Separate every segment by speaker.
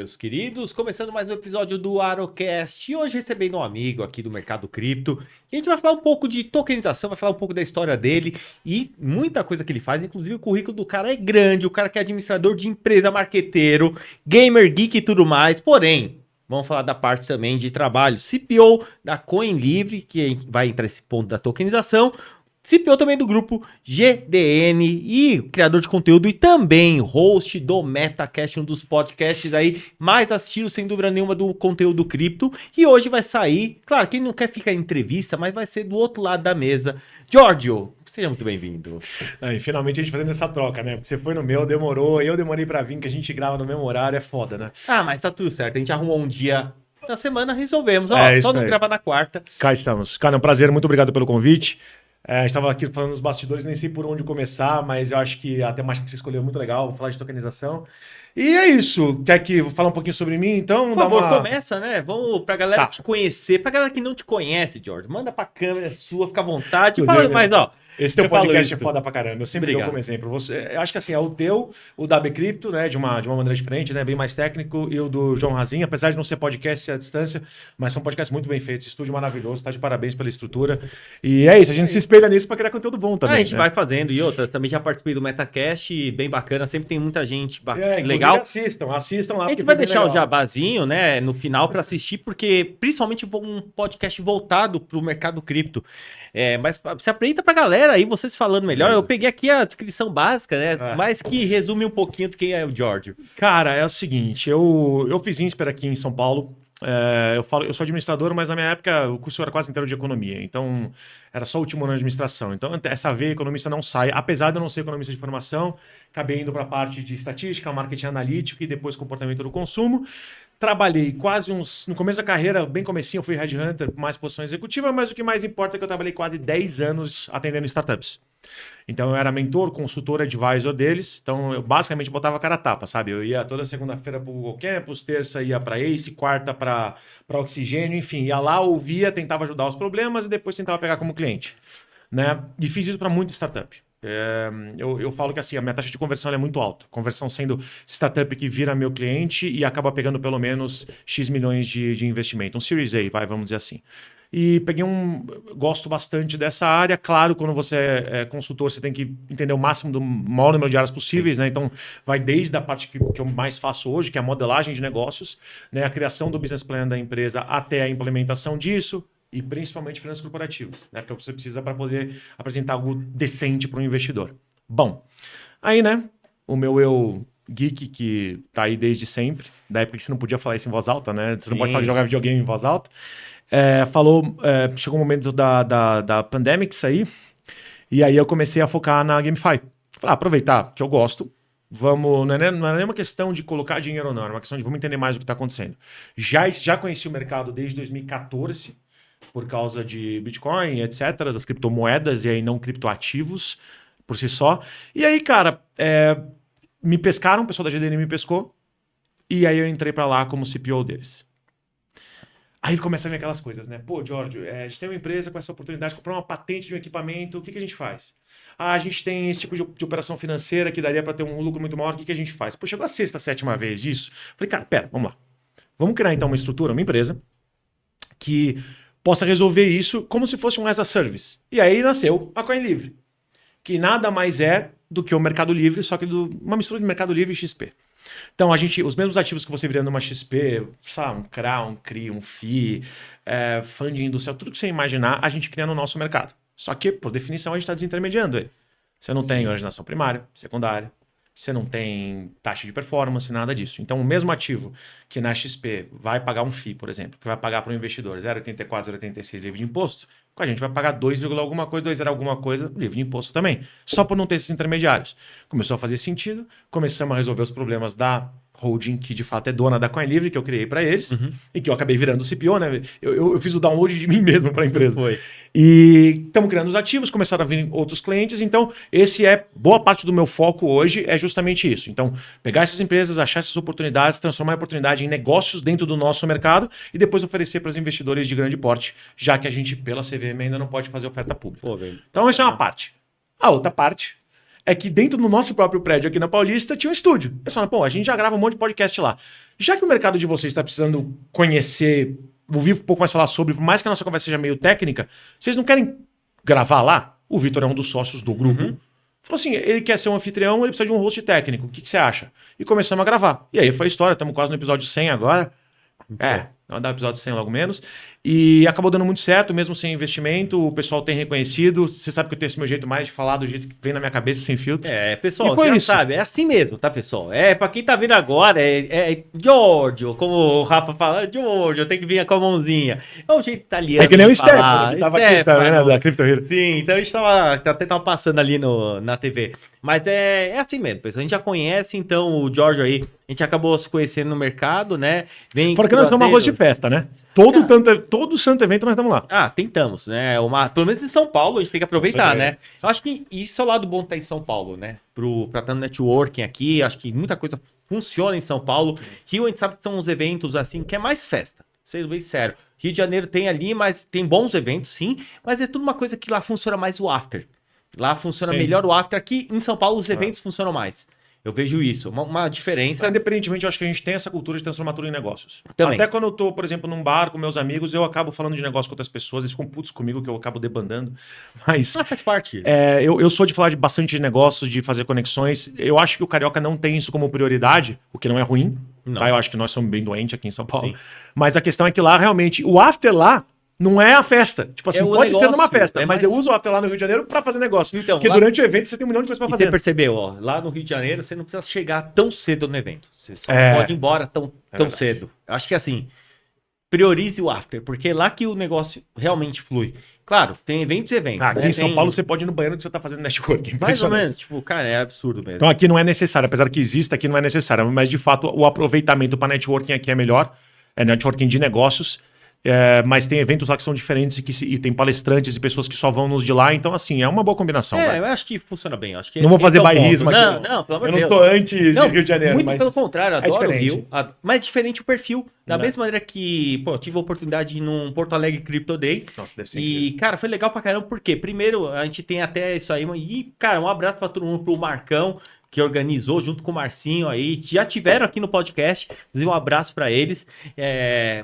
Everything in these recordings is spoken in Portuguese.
Speaker 1: meus queridos, começando mais um episódio do Arocast, e hoje recebendo um amigo aqui do mercado cripto, e a gente vai falar um pouco de tokenização, vai falar um pouco da história dele e muita coisa que ele faz, inclusive o currículo do cara é grande, o cara que é administrador de empresa, marqueteiro, gamer, geek e tudo mais, porém, vamos falar da parte também de trabalho, CPO da CoinLivre, que vai entrar nesse ponto da tokenização, CPO também do grupo GDN e criador de conteúdo e também host do MetaCast, um dos podcasts aí mais assistidos, sem dúvida nenhuma, do conteúdo cripto. E hoje vai sair, claro, quem não quer ficar em entrevista, mas vai ser do outro lado da mesa. Giorgio, seja muito bem-vindo.
Speaker 2: E finalmente a gente fazendo essa troca, né? Porque você foi no meu, demorou, eu demorei pra vir, que a gente grava no mesmo horário, é foda, né?
Speaker 1: Ah, mas tá tudo certo, a gente arrumou um dia na semana, resolvemos. Ó,
Speaker 2: É,
Speaker 1: só não
Speaker 2: aí.
Speaker 1: gravar na quarta.
Speaker 2: Cá estamos. Cara, é um prazer, muito obrigado pelo convite. A gente estava aqui falando nos bastidores, nem sei por onde começar, mas eu acho que a temática que você escolheu é muito legal, vou falar de tokenização. E é isso. Quer que eu falar um pouquinho sobre mim, então?
Speaker 1: Por favor, começa, né? Vamos pra galera te conhecer, pra galera que não te conhece, Giorgio. Manda pra câmera sua, fica à vontade. Fala, mas, ó,
Speaker 2: esse teu podcast é foda pra caramba, eu sempre dou como exemplo. Eu acho que assim, é o teu, o da Bcrypto, né, de uma maneira diferente, né, bem mais técnico, e o do João Razin, apesar de não ser podcast à distância, mas são podcasts muito bem feitos, estúdio maravilhoso, tá de parabéns pela estrutura. E é isso, a gente se espelha nisso pra criar conteúdo bom também.
Speaker 1: A gente vai fazendo, e outra, também já participei do MetaCast, bem bacana, sempre tem muita gente legal.
Speaker 2: Assistam lá.
Speaker 1: A gente vai deixar o jabazinho, né, no final pra assistir, porque principalmente um podcast voltado pro mercado cripto. Mas se apresenta pra galera aí, vocês falando melhor. Eu peguei aqui a descrição básica, né? Mas que resume um pouquinho de quem é o Giorgio.
Speaker 2: Cara, é o seguinte, eu fiz INSPER aqui em São Paulo. Eu sou administrador, mas na minha época o curso era quase inteiro de economia, então era só o último ano de administração. Então essa veia economista não sai, apesar de eu não ser economista de formação, acabei indo para a parte de estatística, marketing analítico e depois comportamento do consumo. Trabalhei no começo da carreira, bem comecinho, eu fui headhunter, mais posição executiva, mas o que mais importa é que eu trabalhei quase 10 anos atendendo startups. Então eu era mentor, consultor, advisor deles, então eu basicamente botava a cara a tapa, sabe? Eu ia toda segunda-feira para o Google Campus, terça ia para Ace, quarta para Oxigênio, enfim, ia lá, ouvia, tentava ajudar os problemas e depois tentava pegar como cliente, né? E fiz isso para muita startup. Eu falo que assim, a minha taxa de conversão é muito alta. Conversão sendo startup que vira meu cliente e acaba pegando pelo menos X milhões de investimento. Um Series A, vamos dizer assim. E gosto bastante dessa área. Claro, quando você é consultor, você tem que entender o máximo do maior número de áreas possíveis, né? Então, vai desde a parte que eu mais faço hoje, que é a modelagem de negócios, né? A criação do business plan da empresa até a implementação disso. E principalmente finanças corporativas, né? Porque é o que você precisa para poder apresentar algo decente para um investidor. Bom, aí, né? O meu eu geek, que tá aí desde sempre, da época que você não podia falar isso em voz alta, né? Você não pode falar de jogar videogame em voz alta. Chegou o momento da Pandemics aí, e aí eu comecei a focar na GameFi. Falei, aproveitar que eu gosto, não é nenhuma questão de colocar dinheiro ou não, é uma questão de vamos entender mais o que está acontecendo. Já conheci o mercado desde 2014, por causa de Bitcoin, etc., as criptomoedas e aí não criptoativos por si só. E aí, cara, me pescaram, o pessoal da GDN me pescou, e aí eu entrei para lá como CPO deles. Aí começa a vir aquelas coisas, né? Pô, Giorgio, a gente tem uma empresa com essa oportunidade de comprar uma patente de um equipamento, o que a gente faz? A gente tem esse tipo de operação financeira que daria para ter um lucro muito maior, o que a gente faz? Pô, chegou a sexta, sétima vez disso. Falei, cara, pera, vamos lá. Vamos criar então uma estrutura, uma empresa que possa resolver isso como se fosse um as a service. E aí nasceu a CoinLivre, que nada mais é do que o Mercado Livre, só que uma mistura de Mercado Livre e XP. Então, os mesmos ativos que você vira numa XP, sabe, um CRA, um CRI, um FI, funding industrial, tudo que você imaginar, a gente cria no nosso mercado. Só que, por definição, a gente está desintermediando ele. Você não tem originação primária, secundária, você não tem taxa de performance, nada disso. Então, o mesmo ativo que na XP vai pagar um FII, por exemplo, que vai pagar para o investidor 0,84, 0,86 livre de imposto, com a gente vai pagar 2, alguma coisa, 2 alguma coisa, livre de imposto também. Só por não ter esses intermediários. Começou a fazer sentido, começamos a resolver os problemas da holding, que de fato é dona da CoinLivre, que eu criei para eles, e que eu acabei virando o CPO, né? Eu fiz o download de mim mesmo para a empresa.
Speaker 1: Foi.
Speaker 2: E estamos criando os ativos, começaram a vir outros clientes, então boa parte do meu foco hoje é justamente isso. Então, pegar essas empresas, achar essas oportunidades, transformar a oportunidade em negócios dentro do nosso mercado e depois oferecer para os investidores de grande porte, já que a gente, pela CVM, ainda não pode fazer oferta pública.
Speaker 1: Pô,
Speaker 2: então, essa é uma parte. A outra parte é que dentro do nosso próprio prédio aqui na Paulista tinha um estúdio. Eles falaram, pô, a gente já grava um monte de podcast lá. Já que o mercado de vocês está precisando conhecer, ouvir um pouco mais falar sobre, por mais que a nossa conversa seja meio técnica, vocês não querem gravar lá? O Vitor é um dos sócios do grupo. Falou assim, ele quer ser um anfitrião, ele precisa de um host técnico. O que você acha? E começamos a gravar. E aí foi a história, estamos quase no episódio 100 agora. Vamos dar o episódio 100 logo menos. E acabou dando muito certo, mesmo sem investimento. O pessoal tem reconhecido. Você sabe que eu tenho esse meu jeito mais de falar, do jeito que vem na minha cabeça, sem filtro.
Speaker 1: Pessoal, você já sabe. É assim mesmo, tá, pessoal? Pra quem tá vendo agora, Giorgio, como o Rafa fala, Giorgio, tem que vir com a mãozinha. É um jeito italiano.
Speaker 2: É que nem o Stefano, que tava aqui, tá vendo? Da Crypto Hero.
Speaker 1: Sim, então a gente até tava passando ali na TV. Mas é assim mesmo, pessoal. A gente já conhece, então, o Giorgio aí, a gente acabou se conhecendo no mercado, né?
Speaker 2: Fora que nós somos arroz de festa, né? Todo santo evento nós estamos lá.
Speaker 1: Tentamos, né? Pelo menos em São Paulo, a gente tem que aproveitar, né? Eu acho que isso é o lado bom de estar em São Paulo, né? Pra estar no networking aqui, acho que muita coisa funciona em São Paulo. Rio, a gente sabe que são uns eventos assim, que é mais festa. Sendo bem sério. Rio de Janeiro tem ali, mas tem bons eventos, sim. Mas é tudo uma coisa que lá funciona mais o after. Lá funciona melhor o after. Aqui em São Paulo, os eventos funcionam mais. Eu vejo isso, uma diferença.
Speaker 2: Independentemente, eu acho que a gente tem essa cultura de transformar tudo em negócios.
Speaker 1: Também.
Speaker 2: Até quando eu tô, por exemplo, num bar com meus amigos, eu acabo falando de negócio com outras pessoas, eles ficam putos comigo, que eu acabo debandando. Mas
Speaker 1: faz parte.
Speaker 2: Eu sou de falar de bastante de negócios, de fazer conexões. Eu acho que o Carioca não tem isso como prioridade, o que não é ruim. Tá? Eu acho que nós somos bem doentes aqui em São Paulo. Sim. Mas a questão é que lá, realmente, o after lá não é a festa. Tipo assim, pode ser numa festa, mas eu uso o after lá no Rio de Janeiro pra fazer negócio. Então, porque durante o evento você tem um milhão de coisas pra fazer.
Speaker 1: Você percebeu, lá no Rio de Janeiro você não precisa chegar tão cedo no evento. Você só pode ir embora tão cedo. Eu acho que assim, priorize o after, porque é lá que o negócio realmente flui. Claro, tem eventos e eventos.
Speaker 2: Aqui em São Paulo você pode ir no banheiro que você tá fazendo networking.
Speaker 1: Mais ou menos, tipo, cara, é absurdo mesmo.
Speaker 2: Então aqui não é necessário, apesar que exista, aqui não é necessário. Mas de fato o aproveitamento para networking aqui é melhor. É networking de negócios. Mas tem eventos lá que são diferentes e tem palestrantes e pessoas que só vão nos de lá. Então, assim, é uma boa combinação.
Speaker 1: Eu acho que funciona bem. Acho que
Speaker 2: não vou fazer bairrismo aqui.
Speaker 1: Não, pelo amor de
Speaker 2: Deus. Eu não estou antes de Rio de Janeiro.
Speaker 1: Muito pelo contrário, adoro o
Speaker 2: diferente.
Speaker 1: Rio. Mas diferente o perfil. Da mesma maneira que, eu tive a oportunidade de ir num Porto Alegre Crypto Day.
Speaker 2: Nossa, deve ser
Speaker 1: incrível. E, cara, foi legal pra caramba. Por quê? Primeiro, a gente tem até isso aí. E, cara, um abraço pra todo mundo, pro Marcão, que organizou junto com o Marcinho aí, já tiveram aqui no podcast, inclusive um abraço para eles.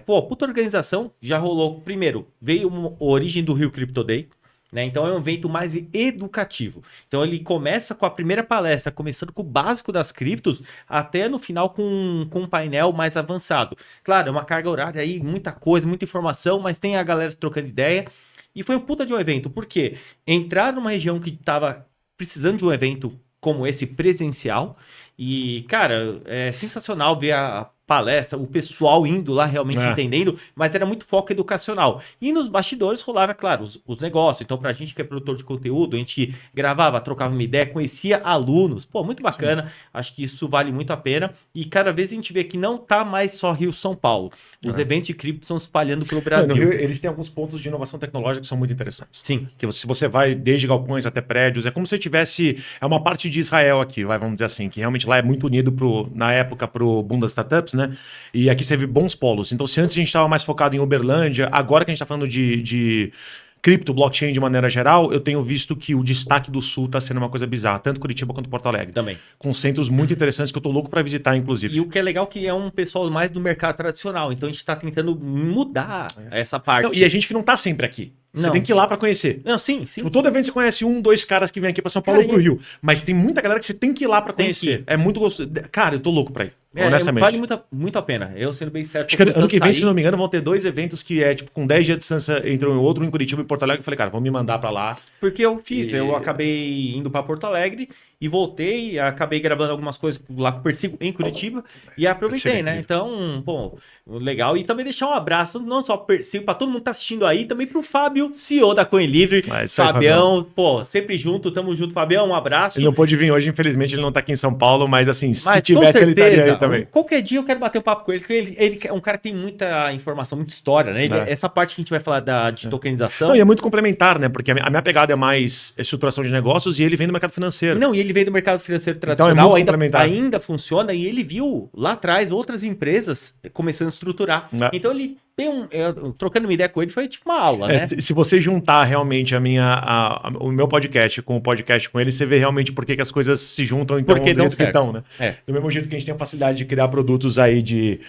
Speaker 1: Puta organização, já rolou. Primeiro, veio a origem do Rio Crypto Day, né? Então é um evento mais educativo. Então ele começa com a primeira palestra, começando com o básico das criptos, até no final com um painel mais avançado. Claro, é uma carga horária aí, muita coisa, muita informação, mas tem a galera trocando ideia. E foi um puta de um evento, porque entrar numa região que estava precisando de um evento como esse presencial, e, cara, é sensacional ver a palestra, o pessoal indo lá realmente entendendo, mas era muito foco educacional. E nos bastidores rolava, claro, os negócios. Então, pra gente que é produtor de conteúdo, a gente gravava, trocava uma ideia, conhecia alunos. Muito bacana. Sim. Acho que isso vale muito a pena. E cada vez a gente vê que não tá mais só Rio-São Paulo. Os eventos de cripto estão se espalhando pelo Brasil.
Speaker 2: No Rio, eles têm alguns pontos de inovação tecnológica que são muito interessantes.
Speaker 1: Sim.
Speaker 2: Que se você vai desde galpões até prédios, é como se tivesse... É uma parte de Israel aqui, vamos dizer assim, que realmente lá é muito unido, na época, pro boom das startups, né? E aqui você vê bons polos. Então, se antes a gente estava mais focado em Uberlândia, agora que a gente está falando de cripto, blockchain de maneira geral, eu tenho visto que o destaque do Sul está sendo uma coisa bizarra, tanto Curitiba quanto Porto Alegre.
Speaker 1: Também.
Speaker 2: Com centros muito interessantes que eu tô louco para visitar, inclusive.
Speaker 1: E o que é legal é que é um pessoal mais do mercado tradicional, então a gente está tentando mudar essa parte.
Speaker 2: Não, e a gente que não tá sempre aqui. Você tem que ir lá pra conhecer.
Speaker 1: Não, sim.
Speaker 2: Tipo, todo evento você conhece 1, 2 caras que vêm aqui pra São Paulo ou pro Rio. Mas tem muita galera que você tem que ir lá pra conhecer. É muito gostoso. Cara, eu tô louco pra ir. Honestamente.
Speaker 1: Vale muito a pena. Eu sendo bem certo.
Speaker 2: Acho que ano que vem, se não me engano, vão ter 2 eventos que é tipo com 10 dias de distância entre um e outro, em Curitiba e Porto Alegre. Eu falei, cara, vamos me mandar pra lá.
Speaker 1: Porque eu fiz. Eu acabei indo pra Porto Alegre e voltei. Acabei gravando algumas coisas lá com o Persigo em Curitiba. E aproveitei, né? Então, legal. E também deixar um abraço, não só pro Persigo, pra todo mundo que tá assistindo aí, também pro Fábio, CEO da Coin Livre. Fabião, sempre junto, tamo junto, Fabião, um abraço.
Speaker 2: Ele não pôde vir hoje, infelizmente, ele não tá aqui em São Paulo, mas assim, se tiver, ele estaria aí também.
Speaker 1: Qualquer dia eu quero bater um papo com ele, porque ele é um cara que tem muita informação, muita história, né? Essa parte que a gente vai falar de tokenização.
Speaker 2: Não, e é muito complementar, né? Porque a minha pegada é mais estruturação de negócios e ele vem do mercado financeiro.
Speaker 1: Não, e ele veio do mercado financeiro tradicional, então ainda funciona, e ele viu lá atrás outras empresas começando a estruturar. Então ele trocando uma ideia com ele, foi tipo uma aula, né?
Speaker 2: Se você juntar realmente o meu podcast com o podcast com ele, você vê realmente por que as coisas se juntam então,
Speaker 1: Porque
Speaker 2: do
Speaker 1: dão
Speaker 2: jeito que
Speaker 1: certo.
Speaker 2: estão, né? Do mesmo jeito que a gente tem a facilidade de criar produtos aí de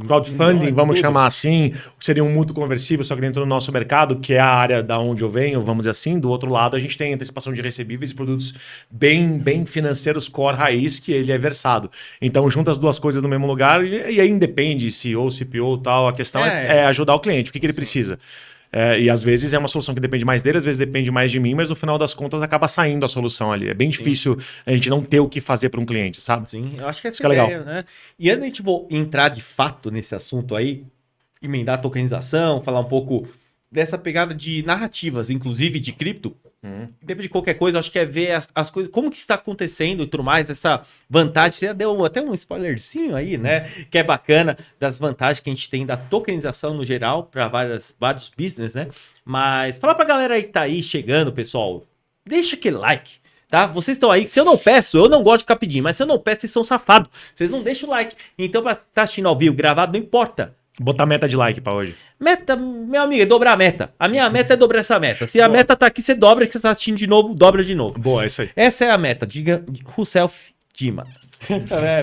Speaker 2: crowdfunding, vamos chamar assim, que seria um mútuo conversível, só que dentro do nosso mercado, que é a área da onde eu venho, vamos dizer assim. Do outro lado, a gente tem antecipação de recebíveis e produtos bem financeiros core raiz, que ele é versado. Então, junta as duas coisas no mesmo lugar e aí independe CEO, CPO, tal. A questão é ajudar o cliente. O que ele precisa? E às vezes é uma solução que depende mais dele, às vezes depende mais de mim, mas no final das contas acaba saindo a solução ali. É bem difícil a gente não ter o que fazer para um cliente, sabe?
Speaker 1: Sim, eu acho que essa
Speaker 2: é
Speaker 1: ideia,
Speaker 2: legal,
Speaker 1: né? E antes da gente entrar de fato nesse assunto aí, emendar a tokenização, falar um pouco dessa pegada de narrativas, inclusive de cripto, independente de qualquer coisa, acho que é ver as coisas, como que está acontecendo e tudo mais, essa vantagem. Você já deu até um spoilerzinho aí, né? Que é bacana, das vantagens que a gente tem da tokenização no geral, para vários business, né? Mas fala pra galera aí que tá aí chegando, pessoal, deixa aquele like. Tá? Vocês estão aí, se eu não peço, eu não gosto de ficar pedindo, mas se eu não peço, vocês são safados. Vocês não deixam o like. Então, pra estar assistindo ao vivo, gravado, não importa.
Speaker 2: Botar meta de like pra hoje.
Speaker 1: Meta, meu amigo, é dobrar a meta. A minha meta é dobrar essa meta. Se a meta tá aqui, você dobra, que você tá assistindo de novo, dobra de novo.
Speaker 2: Boa, é isso aí.
Speaker 1: Essa é a meta. Diga, Rousself Dima.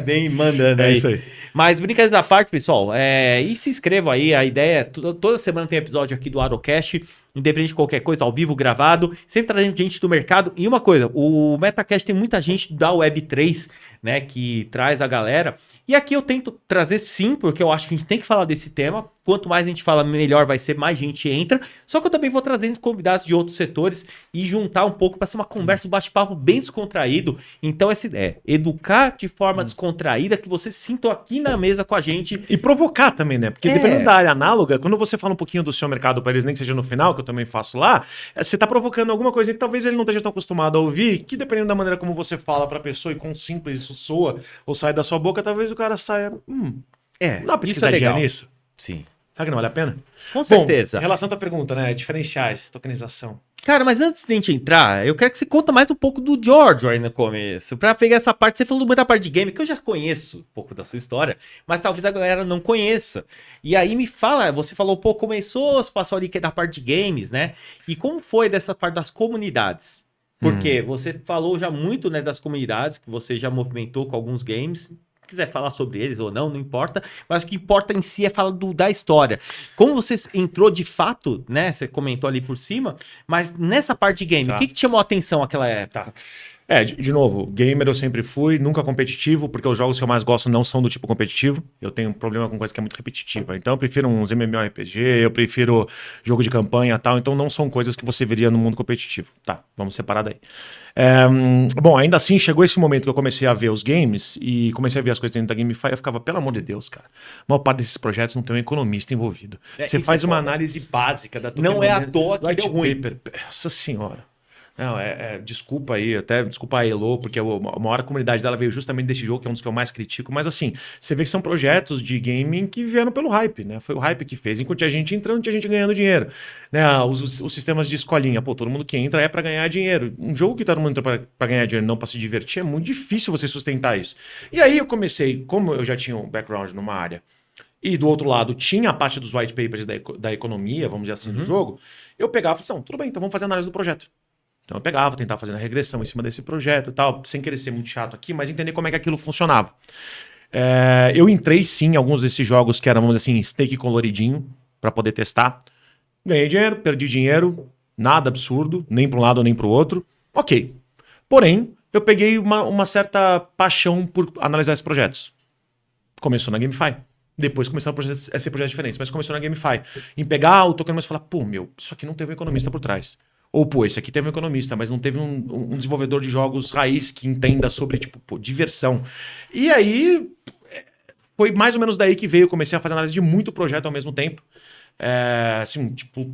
Speaker 1: Bem mandando aí.
Speaker 2: É isso aí.
Speaker 1: Mas brincadeiras à parte, pessoal, e se inscreva aí, a ideia é, toda semana tem episódio aqui do Arocast, independente de qualquer coisa, ao vivo, gravado, sempre trazendo gente do mercado. E uma coisa, o Metacast tem muita gente da Web3, né, que traz a galera. E aqui eu tento trazer sim, porque eu acho que a gente tem que falar desse tema. Quanto mais a gente fala, melhor vai ser, mais gente entra. Só que eu também vou trazendo convidados de outros setores e juntar um pouco para ser uma conversa, um bate-papo bem descontraído. Então essa ideia, educar de forma descontraída, que vocês se sintam aqui na mesa com a gente.
Speaker 2: E provocar também, né? Porque dependendo da área análoga, quando você fala um pouquinho do seu mercado para eles, nem que seja no final, que eu também faço lá, você tá provocando alguma coisa que talvez ele não esteja tão acostumado a ouvir, que dependendo da maneira como você fala pra pessoa e quão simples isso soa ou sai da sua boca, talvez o cara saia, dá uma pesquisadinha nisso?
Speaker 1: Sim.
Speaker 2: Será que não vale a pena?
Speaker 1: Com certeza.
Speaker 2: Bom, em relação à tua pergunta, né? Diferenciais, tokenização.
Speaker 1: Cara, mas antes de a gente entrar, eu quero que você conta mais um pouco do Giorgio aí no começo. Pra pegar essa parte, você falou muita parte de game, que eu já conheço um pouco da sua história, mas talvez a galera não conheça. E aí me fala, você falou, pô, começou, você passou ali que é da parte de games, né? E como foi dessa parte das comunidades? Porque você falou já muito, né, das comunidades, que você já movimentou com alguns games. Se quiser falar sobre eles ou não, não importa. Mas o que importa em si é falar da história. Como você entrou de fato, né? Você comentou ali por cima, mas nessa parte de game, o que te chamou a atenção naquela época?
Speaker 2: De novo, gamer eu sempre fui, nunca competitivo, porque os jogos que eu mais gosto não são do tipo competitivo. Eu tenho um problema com coisa que é muito repetitiva. Então eu prefiro uns MMORPG, eu prefiro jogo de campanha e tal. Então não são coisas que você veria no mundo competitivo. Tá, vamos separar daí. Bom, ainda assim, chegou esse momento que eu comecei a ver os games e comecei a ver as coisas dentro da GameFi, eu ficava, pelo amor de Deus, cara, a maior parte desses projetos não tem um economista envolvido. Você faz uma análise básica da tua
Speaker 1: Não é à toa que deu ruim.
Speaker 2: Nossa senhora. Não, desculpa aí, até desculpa a Elo, porque a maior comunidade dela veio justamente desse jogo, que é um dos que eu mais critico, mas assim, você vê que são projetos de gaming que vieram pelo hype, né? Foi o hype que fez, enquanto tinha gente entrando, tinha gente ganhando dinheiro. Né? Os sistemas de escolinha, pô, todo mundo que entra é pra ganhar dinheiro. Um jogo que todo mundo entra pra ganhar dinheiro, não pra se divertir, é muito difícil você sustentar isso. E aí eu comecei, como eu já tinha um background numa área, e do outro lado tinha a parte dos white papers da economia, vamos dizer assim, do jogo, eu pegava e falava assim, tudo bem, então vamos fazer análise do projeto. Então eu pegava, tentava fazer a regressão em cima desse projeto e tal, sem querer ser muito chato aqui, mas entender como é que aquilo funcionava. Eu entrei sim em alguns desses jogos que eram, vamos dizer assim, stake coloridinho, para poder testar. Ganhei dinheiro, perdi dinheiro, nada absurdo, nem para um lado nem para o outro. Ok. Porém, eu peguei uma certa paixão por analisar esses projetos. Começou na GameFi. Depois começaram a ser projetos diferentes, mas começou na GameFi. Em pegar o token e falar, pô, isso aqui não teve um economista por trás. Ou, pô, esse aqui teve um economista, mas não teve um desenvolvedor de jogos raiz que entenda sobre, tipo, pô, diversão. E aí, foi mais ou menos daí que veio. Eu comecei a fazer análise de muito projeto ao mesmo tempo. Assim, tipo,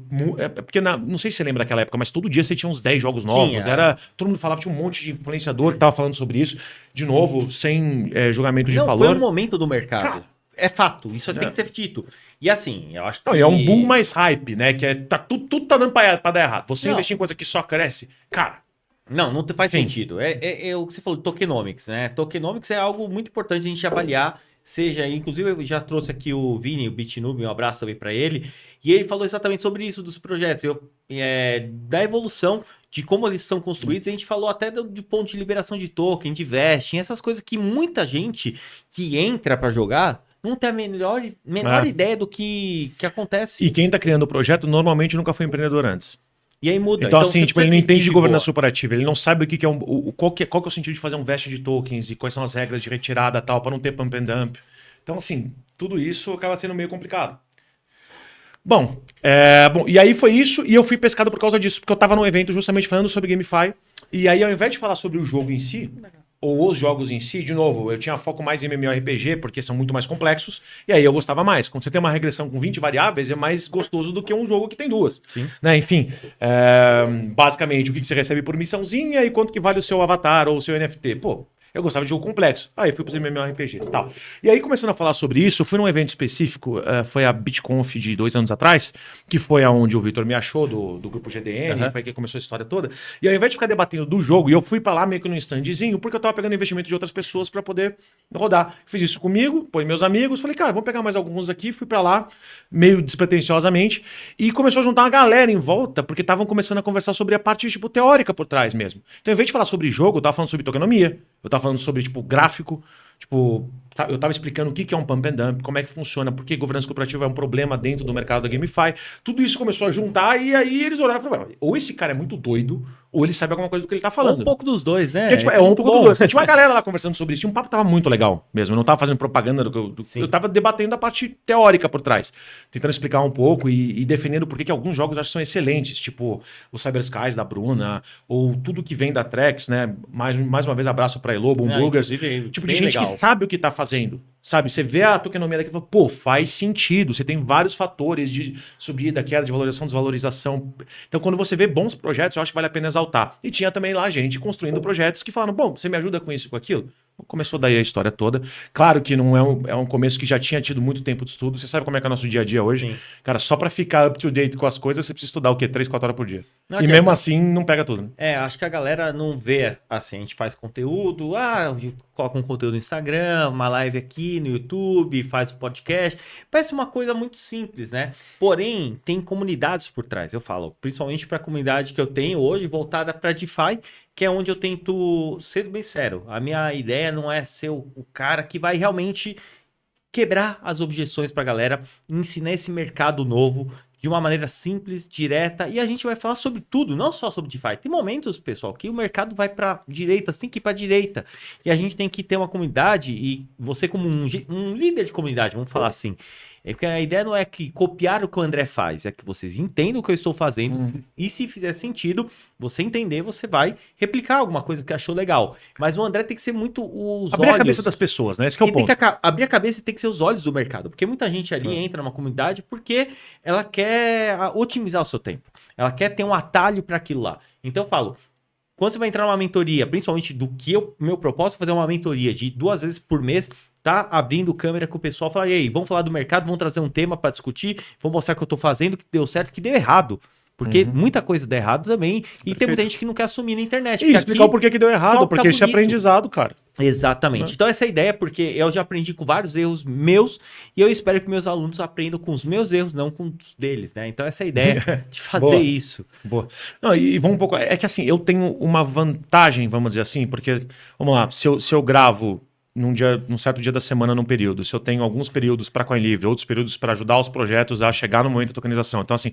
Speaker 2: porque não sei se você lembra daquela época, mas todo dia você tinha uns 10 jogos novos. Todo mundo falava, tinha um monte de influenciador que tava falando sobre isso. De novo, sem julgamento de valor.
Speaker 1: Foi um momento do mercado. Cara, é fato, isso tem que ser dito. E assim, eu acho que...
Speaker 2: É um boom mais hype, né? Que tudo tá dando pra dar errado. Você investir em coisa que só cresce, cara...
Speaker 1: Não faz sentido. É o que você falou, tokenomics, né? Tokenomics é algo muito importante a gente avaliar seja, inclusive eu já trouxe aqui o Vini, o BitNube, um abraço também para ele, e ele falou exatamente sobre isso dos projetos, da evolução de como eles são construídos. A gente falou até do ponto de liberação de token, de vesting, essas coisas que muita gente que entra para jogar não tem a menor ideia do que acontece.
Speaker 2: E quem tá criando o projeto normalmente nunca foi empreendedor antes.
Speaker 1: E aí muda.
Speaker 2: Então assim,
Speaker 1: você
Speaker 2: tipo, ele
Speaker 1: precisa
Speaker 2: não
Speaker 1: de
Speaker 2: entende de
Speaker 1: equipe
Speaker 2: governança
Speaker 1: boa.
Speaker 2: operativa, ele não sabe o que é qual que é o sentido de fazer um vest de tokens e quais são as regras de retirada e tal, para não ter pump and dump. Então assim, tudo isso acaba sendo meio complicado. Bom, e aí foi isso, e eu fui pescado por causa disso, porque eu tava num evento justamente falando sobre GameFi, e aí ao invés de falar sobre o jogo em si, ou os jogos em si, de novo, eu tinha foco mais em MMORPG, porque são muito mais complexos, e aí eu gostava mais. Quando você tem uma regressão com 20 variáveis, é mais gostoso do que um jogo que tem duas.
Speaker 1: Sim.
Speaker 2: Né? Enfim, basicamente, o que você recebe por missãozinha e quanto que vale o seu avatar ou o seu NFT. Pô, eu gostava de jogo complexo. Aí eu fui para os MMORPGs e tal. E aí, começando a falar sobre isso, eu fui num evento específico, foi a BitConf de 2 anos atrás, que foi aonde o Vitor me achou, do grupo GDN, foi que começou a história toda. E ao invés de ficar debatendo do jogo, e eu fui para lá meio que num standzinho, porque eu tava pegando investimento de outras pessoas para poder rodar. Fiz isso comigo, pôs meus amigos, falei, cara, vamos pegar mais alguns aqui, fui para lá, meio despretensiosamente, e começou a juntar uma galera em volta, porque estavam começando a conversar sobre a parte, tipo, teórica por trás mesmo. Então, ao invés de falar sobre jogo, eu tava falando sobre tokenomia, eu tava falando sobre, tipo, gráfico, tipo, eu tava explicando o que é um pump and dump, como é que funciona, por que governança cooperativa é um problema dentro do mercado da GameFi. Tudo isso começou a juntar e aí eles olharam e falaram, ou esse cara é muito doido, ou ele sabe alguma coisa do que ele tá falando.
Speaker 1: Um pouco dos dois, né?
Speaker 2: Porque, tipo, um pouco dos dois. Tinha uma galera lá conversando sobre isso, e um papo tava muito legal mesmo. Eu não tava fazendo propaganda eu tava debatendo a parte teórica por trás, tentando explicar um pouco e defendendo por que alguns jogos eu acho que são excelentes, tipo o Cyber Skies da Bruna, ou tudo que vem da Trex, né? Mais uma vez, abraço pra Elo, Boomburgers. Tipo, de gente legal, que sabe o que tá fazendo. Sabe, você vê a tokenomia daqui e fala, pô, faz sentido. Você tem vários fatores de subida, queda, de valorização, desvalorização. Então, quando você vê bons projetos, eu acho que vale a pena exaltar. E tinha também lá gente construindo projetos que falaram, bom, você me ajuda com isso e com aquilo? Começou daí a história toda. Claro que não é um começo que já tinha tido muito tempo de estudo. Você sabe como é que é o nosso dia a dia hoje? Sim. Cara, só pra ficar up to date com as coisas, você precisa estudar o quê? 3, 4 horas por dia. Não, e mesmo assim, não pega tudo. Né?
Speaker 1: Acho que a galera não vê assim, a gente faz conteúdo, coloca um conteúdo no Instagram, uma live aqui no YouTube, faz um podcast. Parece uma coisa muito simples, né? Porém, tem comunidades por trás, eu falo. Principalmente para a comunidade que eu tenho hoje, voltada para DeFi, que é onde eu tento ser bem sério. A minha ideia não é ser o cara que vai realmente quebrar as objeções para a galera, ensinar esse mercado novo de uma maneira simples, direta, e a gente vai falar sobre tudo, não só sobre DeFi. Tem momentos, pessoal, que o mercado vai para direita, você tem que ir para direita, e a gente tem que ter uma comunidade, e você como um líder de comunidade, vamos falar assim, porque a ideia não é que copiar o que o André faz, é que vocês entendam o que eu estou fazendo, e se fizer sentido, você entender, você vai replicar alguma coisa que achou legal. Mas o André tem que ser muito os
Speaker 2: abrir olhos... a cabeça das pessoas, né? Esse que é o ponto.
Speaker 1: Tem que abrir a cabeça e tem que ser os olhos do mercado, porque muita gente ali entra numa comunidade porque ela quer otimizar o seu tempo, ela quer ter um atalho para aquilo lá. Então eu falo, quando você vai entrar numa mentoria, principalmente do que meu propósito é fazer uma mentoria de 2 vezes por mês, tá abrindo câmera com o pessoal, falar, e aí, vamos falar do mercado, vamos trazer um tema para discutir, vamos mostrar o que eu tô fazendo, que deu certo, que deu errado. Porque muita coisa dá errado também, e tem muita gente que não quer assumir na internet.
Speaker 2: E explicar o porquê que deu errado, porque esse é aprendizado, cara.
Speaker 1: Exatamente. Então essa é a ideia, porque eu já aprendi com vários erros meus, e eu espero que meus alunos aprendam com os meus erros, não com os deles, né? Então essa é a ideia de fazer isso.
Speaker 2: Boa. Não, e vamos um pouco... É que assim, eu tenho uma vantagem, vamos dizer assim, porque, vamos lá, se eu gravo num certo dia da semana, num período, se eu tenho alguns períodos para Coin Livre, outros períodos para ajudar os projetos a chegar no momento da tokenização. Então, assim,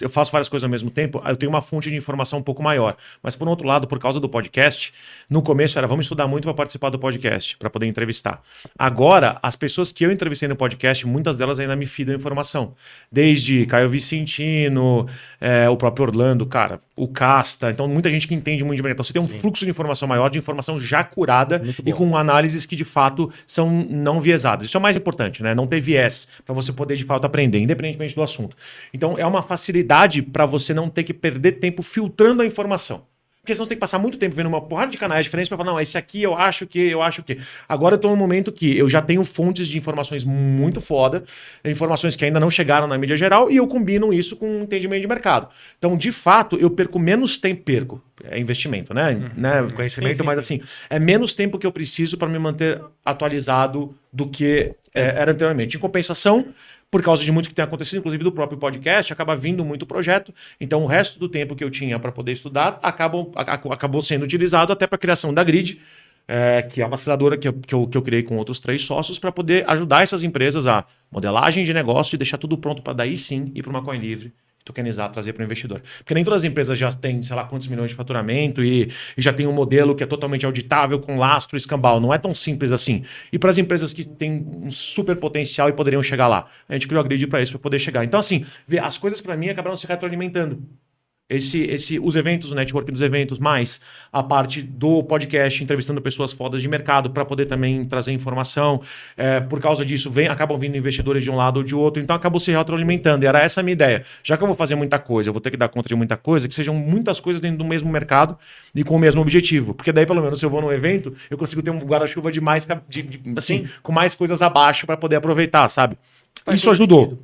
Speaker 2: eu faço várias coisas ao mesmo tempo, eu tenho uma fonte de informação um pouco maior. Mas, por outro lado, por causa do podcast, no começo era, vamos estudar muito para participar do podcast, para poder entrevistar. Agora, as pessoas que eu entrevistei no podcast, muitas delas ainda me fidam informação. Desde Caio Vicentino, o próprio Orlando, cara, o Casta. Então, muita gente que entende muito de mercado. Então, você tem um fluxo de informação maior, de informação já curada e com análises que, de fato, são não viesadas. Isso é o mais importante, né? Não ter viés para você poder, de fato, aprender, independentemente do assunto. Então, é uma facilidade para você não ter que perder tempo filtrando a informação. Porque senão você tem que passar muito tempo vendo uma porrada de canais diferentes pra falar, não, esse aqui eu acho que. Agora eu tô num momento que eu já tenho fontes de informações muito foda, informações que ainda não chegaram na mídia geral, e eu combino isso com um entendimento de mercado. Então, de fato, eu perco menos tempo. É investimento, né? Conhecimento,
Speaker 1: Sim,
Speaker 2: mas
Speaker 1: sim.
Speaker 2: assim, é menos tempo que eu preciso para me manter atualizado do que era anteriormente. Em compensação, por causa de muito que tem acontecido, inclusive do próprio podcast, acaba vindo muito projeto. Então, o resto do tempo que eu tinha para poder estudar acabou sendo utilizado até para a criação da Grid, que é uma aceleradora que eu criei com outros 3 sócios para poder ajudar essas empresas a modelagem de negócio e deixar tudo pronto para daí sim ir para uma coin livre, tokenizar, trazer para o investidor. Porque nem todas as empresas já têm, sei lá, quantos milhões de faturamento e já tem um modelo que é totalmente auditável, com lastro escambau. Não é tão simples assim. E para as empresas que têm um super potencial e poderiam chegar lá, a gente criou a Grid para isso, para poder chegar. Então, assim, as coisas para mim acabaram se retroalimentando. Os eventos, o network dos eventos, mais a parte do podcast, entrevistando pessoas fodas de mercado para poder também trazer informação. Por causa disso, acabam vindo investidores de um lado ou de outro, então acabou se retroalimentando. E era essa a minha ideia. Já que eu vou fazer muita coisa, eu vou ter que dar conta de muita coisa, que sejam muitas coisas dentro do mesmo mercado e com o mesmo objetivo. Porque daí, pelo menos, se eu vou num evento, eu consigo ter um guarda-chuva de mais, assim, com mais coisas abaixo para poder aproveitar, sabe? Isso ajudou. Sentido.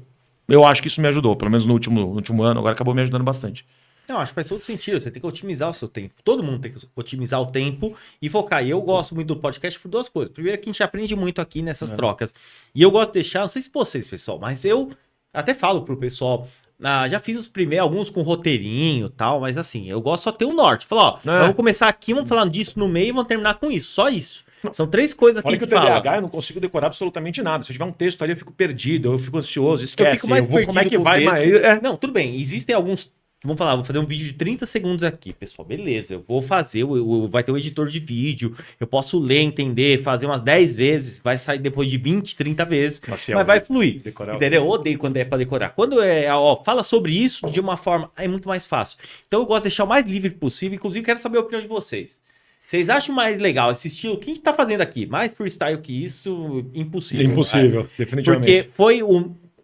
Speaker 2: Eu acho que isso me ajudou, pelo menos no último ano, agora acabou me ajudando bastante.
Speaker 1: Não, acho que faz todo sentido. Você tem que otimizar o seu tempo. Todo mundo tem que otimizar o tempo e focar. E eu gosto muito do podcast por 2 coisas. Primeiro, que a gente aprende muito aqui nessas trocas. E eu gosto de deixar, não sei se vocês, pessoal, mas eu até falo pro pessoal. Já fiz os primeiros, alguns com roteirinho e tal, mas assim, eu gosto só de ter um norte. Falar, vamos começar aqui, vamos falar disso no meio e vamos terminar com isso. Só isso. São 3 coisas aqui que
Speaker 2: o TDAH, eu não consigo decorar absolutamente nada. Se eu tiver um texto ali, eu fico perdido, eu fico ansioso, esquece.
Speaker 1: Eu fico mais perdido
Speaker 2: como é que vai?
Speaker 1: Não, tudo bem. Existem alguns... Vamos falar, vou fazer um vídeo de 30 segundos aqui, pessoal. Beleza, eu vou fazer, vai ter um editor de vídeo, eu posso ler, entender, fazer umas 10 vezes, vai sair depois de 20, 30 vezes, mas vai fluir. Entendeu? Eu odeio quando é para decorar. Quando fala sobre isso de uma forma, é muito mais fácil. Então eu gosto de deixar o mais livre possível, inclusive quero saber a opinião de vocês. Vocês acham mais legal esse estilo? O que a gente tá fazendo aqui? Mais freestyle que isso? Impossível.
Speaker 2: Impossível, definitivamente.
Speaker 1: Porque foi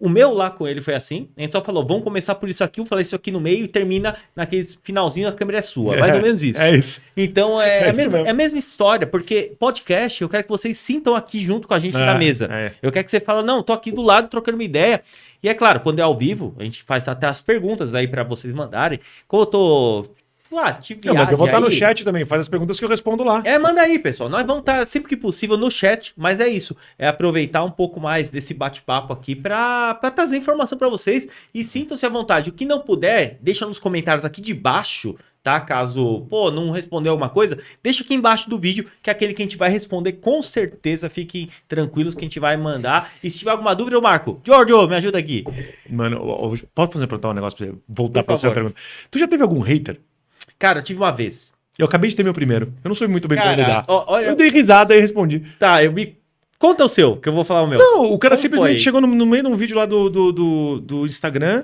Speaker 1: o meu lá com ele foi assim, a gente só falou, vamos começar por isso aqui, eu falei isso aqui no meio e termina naquele finalzinho, a câmera é sua, mais ou menos isso.
Speaker 2: É isso.
Speaker 1: Então é a mesma história, porque podcast, eu quero que vocês sintam aqui junto com a gente na mesa. Eu quero que você fale, não, tô aqui do lado trocando uma ideia. E é claro, quando é ao vivo, a gente faz até as perguntas aí pra vocês mandarem. Como eu tô...
Speaker 2: mas eu vou estar no chat também, faz as perguntas que eu respondo lá.
Speaker 1: Manda aí, pessoal. Nós vamos estar sempre que possível no chat, mas é isso. É aproveitar um pouco mais desse bate-papo aqui para trazer informação para vocês e sintam-se à vontade. O que não puder, deixa nos comentários aqui de baixo, tá? Caso, não respondeu alguma coisa, deixa aqui embaixo do vídeo, que é aquele que a gente vai responder com certeza. Fiquem tranquilos que a gente vai mandar. E se tiver alguma dúvida, eu marco. Giorgio, me ajuda aqui. Mano,
Speaker 2: posso perguntar um negócio pra você voltar pra sua pergunta? Tu já teve algum hater?
Speaker 1: Cara, eu tive uma vez.
Speaker 2: Eu acabei de ter meu primeiro. Eu não sou muito bem pra lidar.
Speaker 1: Eu
Speaker 2: dei risada e respondi.
Speaker 1: Tá, conta o seu, que eu vou falar o meu.
Speaker 2: Não, o cara simplesmente chegou no meio de um vídeo lá do Instagram.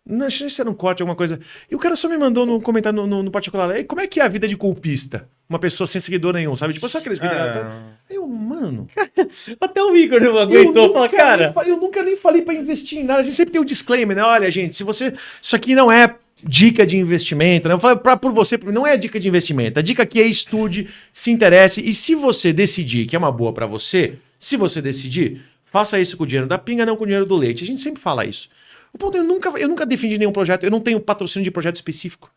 Speaker 2: Não sei se era um corte, alguma coisa. E o cara só me mandou no comentário no particular. E como é que é a vida de golpista? Uma pessoa sem seguidor nenhum, sabe? Tipo, só aqueles que... mano...
Speaker 1: Até o Igor não aguentou falar, cara...
Speaker 2: Eu nunca nem falei pra investir em nada. A gente sempre tem um disclaimer, né? Olha, gente, se você... Isso aqui não é dica de investimento, né? Eu falo por você, não é dica de investimento. A dica aqui é estude, se interesse. E se você decidir que é uma boa pra você, se você decidir, faça isso com o dinheiro da pinga, não com o dinheiro do leite. A gente sempre fala isso. O ponto é, eu nunca defendi nenhum projeto, eu não tenho patrocínio de projeto específico.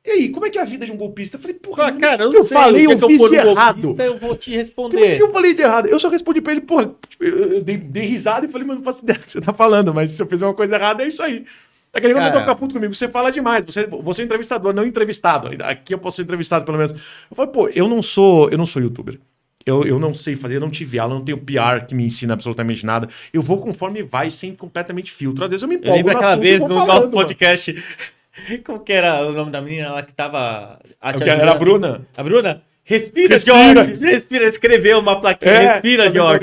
Speaker 2: E aí, como é que é a vida de um golpista? Eu falei, porra,
Speaker 1: cara,
Speaker 2: eu falei, eu fiz de errado.
Speaker 1: Golpista, eu vou te responder.
Speaker 2: Eu falei de errado. Eu só respondi pra ele, porra, eu dei risada e falei, mano, não faço ideia do que você tá falando, mas se eu fizer uma coisa errada, é isso aí. É que nem quando ficar puto comigo, você fala demais, você é entrevistador, não entrevistado. Aqui eu posso ser entrevistado, pelo menos. Eu falei, pô, eu não sou youtuber. Eu não sei fazer, eu não tive aula, eu não tenho PR que me ensina absolutamente nada. Eu vou conforme vai, sem completamente filtro. Às vezes eu me empolgo.
Speaker 1: Eu lembro aquela vez no nosso podcast, como que era o nome da menina lá que tava...
Speaker 2: Era a Bruna.
Speaker 1: A Bruna? Respira, George! Respira, escreveu uma plaquinha, respira, George.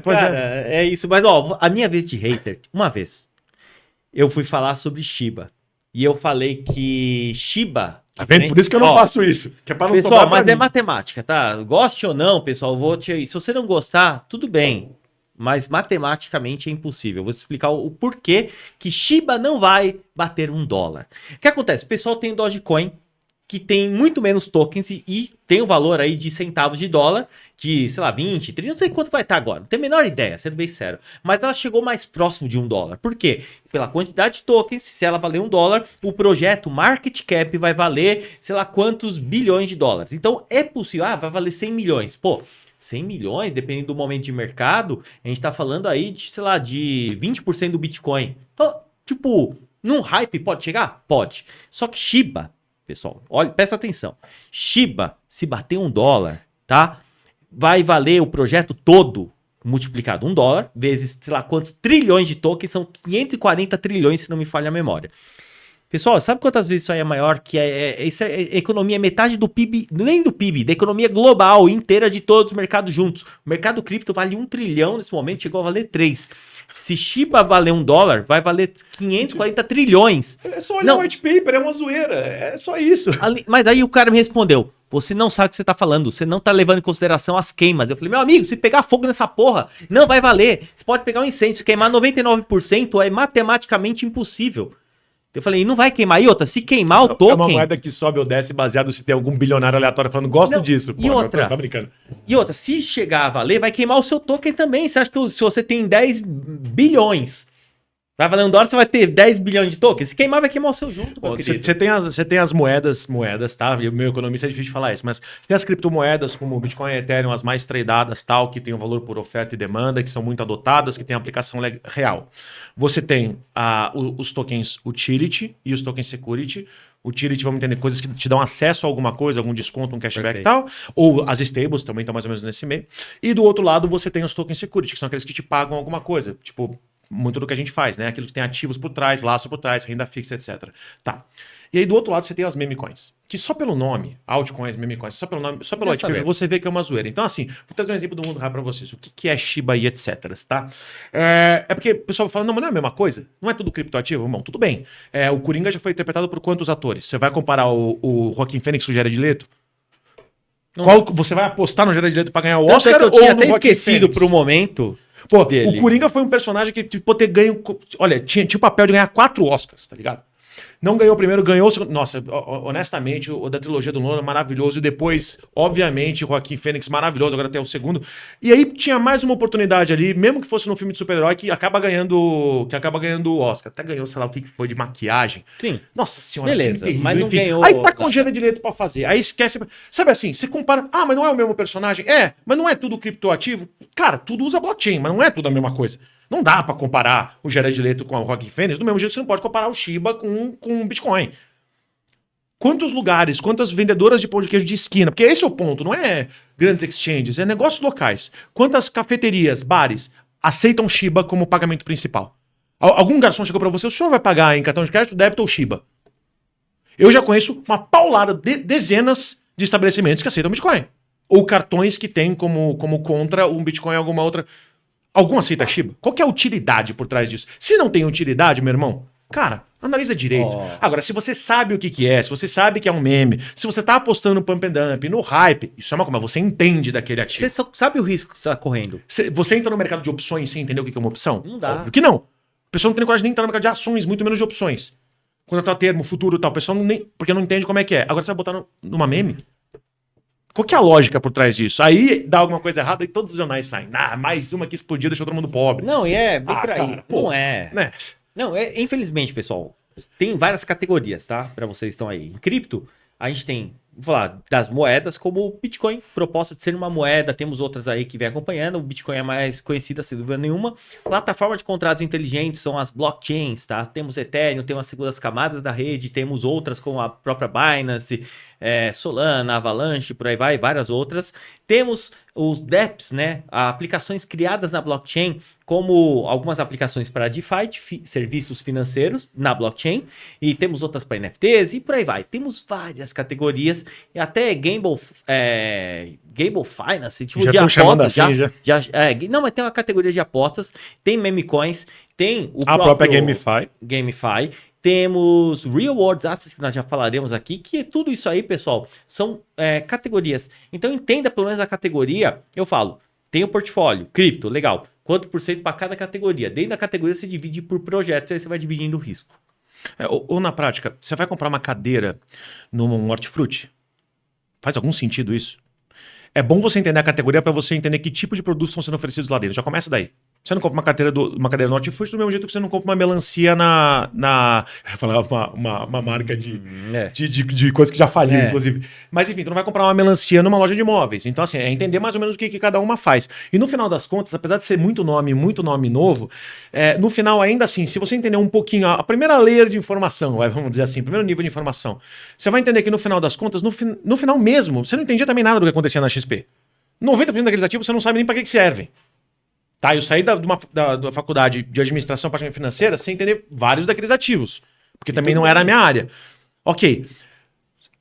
Speaker 1: Cara, é isso. Mas, ó, a minha vez de hater, uma vez, eu fui falar sobre Shiba. E eu falei que Shiba...
Speaker 2: Tá vendo? Por isso que eu não faço isso. Que é pra não
Speaker 1: pessoal, mas é matemática, tá? Goste ou não, pessoal, se você não gostar, tudo bem. Mas matematicamente é impossível. Eu vou te explicar o porquê que Shiba não vai bater $1. O que acontece? O pessoal tem Dogecoin, que tem muito menos tokens e tem o valor aí de centavos de dólar, de, sei lá, 20, 30, não sei quanto vai estar agora, não tenho a menor ideia, sendo bem sério. Mas ela chegou mais próximo de $1. Por quê? Pela quantidade de tokens, se ela valer $1, o projeto market cap vai valer, sei lá, quantos bilhões de dólares. Então é possível, vai valer 100 milhões. Pô, 100 milhões, dependendo do momento de mercado, a gente tá falando aí de, sei lá, de 20% do Bitcoin. Então, tipo, num hype pode chegar? Pode. Só que Shiba, pessoal, olha, presta atenção. Shiba, se bater $1, tá? Vai valer o projeto todo multiplicado $1 vezes, sei lá, quantos trilhões de tokens, são 540 trilhões, se não me falha a memória. Pessoal, sabe quantas vezes isso aí é maior? Que isso é economia, metade do PIB, nem do PIB, da economia global inteira de todos os mercados juntos. O mercado cripto vale 1 trilhão nesse momento, chegou a valer 3. Se Shiba valer $1, vai valer 540 trilhões.
Speaker 2: É só olhar o white paper, é uma zoeira, é só isso.
Speaker 1: Mas aí o cara me respondeu, você não sabe o que você tá falando, você não tá levando em consideração as queimas. Eu falei, meu amigo, se pegar fogo nessa porra, não vai valer. Você pode pegar um incêndio, se queimar 99% é matematicamente impossível. Eu falei, não vai queimar. E outra, se queimar o token...
Speaker 2: É uma moeda que sobe ou desce baseado se tem algum bilionário aleatório falando, gosto disso.
Speaker 1: E outra,
Speaker 2: tá brincando.
Speaker 1: E outra, se chegar a valer, vai queimar o seu token também. Você acha que se você tem 10 bilhões, vai valer $1, você vai ter 10 bilhões de tokens? Se queimar, vai queimar o seu junto, meu querido.
Speaker 2: Você tem as moedas, tá? E o meu economista é difícil de falar isso, mas você tem as criptomoedas como o Bitcoin e Ethereum, as mais tradeadas, tal, que tem um valor por oferta e demanda, que são muito adotadas, que tem aplicação real. Você tem os tokens Utility e os tokens Security. Utility, vamos entender, coisas que te dão acesso a alguma coisa, algum desconto, um cashback e tal. Ou as stables também estão mais ou menos nesse meio. E do outro lado, você tem os tokens Security, que são aqueles que te pagam alguma coisa. Tipo, muito do que a gente faz, né? Aquilo que tem ativos por trás, laço por trás, renda fixa, etc. Tá. E aí do outro lado você tem as meme coins, que só pelo nome, altcoins, meme coins, só pelo nome, só pelo white paper, você vê que é uma zoeira. Então assim, vou trazer um exemplo do mundo real pra vocês. O que é Shiba e etc, tá? É porque o pessoal fala, não, mas não é a mesma coisa? Não é tudo criptoativo? Irmão, tudo bem. O Coringa já foi interpretado por quantos atores? Você vai comparar o Joaquin Phoenix com o Jared Leto? Você vai apostar no Jared Leto pra ganhar o Oscar?
Speaker 1: Eu tinha até esquecido por um momento...
Speaker 2: Pô, dele. O Coringa foi um personagem que, tipo, ter ganho... Olha, tinha o papel de ganhar 4 Oscars, tá ligado? Não ganhou o primeiro, ganhou o segundo. Nossa, honestamente, o da trilogia do Nolan maravilhoso. E depois, obviamente, o Joaquin Phoenix maravilhoso, agora até o segundo. E aí tinha mais uma oportunidade ali, mesmo que fosse num filme de super-herói, que acaba ganhando o Oscar. Até ganhou, sei lá, o que foi de maquiagem.
Speaker 1: Sim.
Speaker 2: Nossa senhora,
Speaker 1: beleza,
Speaker 2: terrível,
Speaker 1: mas não
Speaker 2: enfim.
Speaker 1: ganhou...
Speaker 2: Aí tá com Jared Leto pra fazer. Aí esquece... Sabe assim, você compara... Ah, mas não é o mesmo personagem? Mas não é tudo criptoativo? Cara, tudo usa blockchain, mas não é tudo a mesma coisa. Não dá pra comparar o Jared Leto com o Joaquin Phoenix, do mesmo jeito que você não pode comparar o Shiba com o Bitcoin. Quantos lugares, quantas vendedoras de pão de queijo de esquina, porque esse é o ponto, não é grandes exchanges, é negócios locais. Quantas cafeterias, bares aceitam Shiba como pagamento principal? Algum garçom chegou pra você, o senhor vai pagar em cartão de crédito, débito ou Shiba? Eu já conheço uma paulada de dezenas de estabelecimentos que aceitam Bitcoin. Ou cartões que têm como contra um Bitcoin ou alguma outra... Algum aceita Shiba? Qual que é a utilidade por trás disso? Se não tem utilidade, meu irmão, cara, analisa direito. Agora, se você sabe o que é, se você sabe que é um meme, se você tá apostando no pump and dump, no hype, isso é uma coisa, você entende daquele ativo.
Speaker 1: Você sabe o risco que você tá correndo.
Speaker 2: Você entra no mercado de opções sem entender o que é uma opção?
Speaker 1: Não dá.
Speaker 2: Óbvio que não. A pessoa não tem coragem de nem entrar no mercado de ações, muito menos de opções. Contratar termo, futuro e tal. A pessoa porque não entende como é que é. Agora você vai botar numa meme? Qual que é a lógica por trás disso? Aí dá alguma coisa errada e todos os jornais saem. Mais uma que explodiu, deixou todo mundo pobre.
Speaker 1: Não, bem por aí.
Speaker 2: Cara,
Speaker 1: não é.
Speaker 2: Né?
Speaker 1: Não, infelizmente, pessoal, tem várias categorias, tá? Para vocês que estão aí. Em cripto, a gente tem, vou falar das moedas, como o Bitcoin, proposta de ser uma moeda. Temos outras aí que vem acompanhando. O Bitcoin é mais conhecida, sem dúvida nenhuma. Plataforma de contratos inteligentes são as blockchains, tá? Temos Ethereum, temos as segundas camadas da rede, temos outras como a própria Binance, Solana, Avalanche, por aí vai, várias outras. Temos os dApps, né? Aplicações criadas na blockchain, como algumas aplicações para DeFi, serviços financeiros na blockchain, e temos outras para NFTs e por aí vai. Temos várias categorias, e até Gamble Finance, tipo
Speaker 2: já
Speaker 1: de apostas.
Speaker 2: Assim,
Speaker 1: não, mas tem uma categoria de apostas, tem meme coins, tem
Speaker 2: a própria GameFi.
Speaker 1: Temos Rewards Assets, que nós já falaremos aqui, que tudo isso aí, pessoal, são categorias. Então entenda pelo menos a categoria. Eu falo, tem o portfólio, cripto, legal. Quanto por cento para cada categoria? Dentro da categoria você divide por projetos, aí você vai dividindo o risco.
Speaker 2: Ou na prática, você vai comprar uma cadeira num hortifruti? Faz algum sentido isso? É bom você entender a categoria para você entender que tipo de produtos estão sendo oferecidos lá dentro. Já começa daí. Você não compra uma cadeira no hortifruti do mesmo jeito que você não compra uma melancia eu ia falar uma marca de coisa que já faliu, inclusive. Mas enfim, tu não vai comprar uma melancia numa loja de imóveis. Então, assim, é entender mais ou menos o que cada uma faz. E no final das contas, apesar de ser muito nome novo, no final, ainda assim, se você entender um pouquinho, a primeira layer de informação, vamos dizer assim, primeiro nível de informação, você vai entender que no final das contas, no final mesmo, você não entendia também nada do que acontecia na XP. 90% daqueles ativos você não sabe nem para que servem. Tá, eu saí da faculdade de administração praticamente financeira sem entender vários daqueles ativos, porque também não era a minha área. Ok.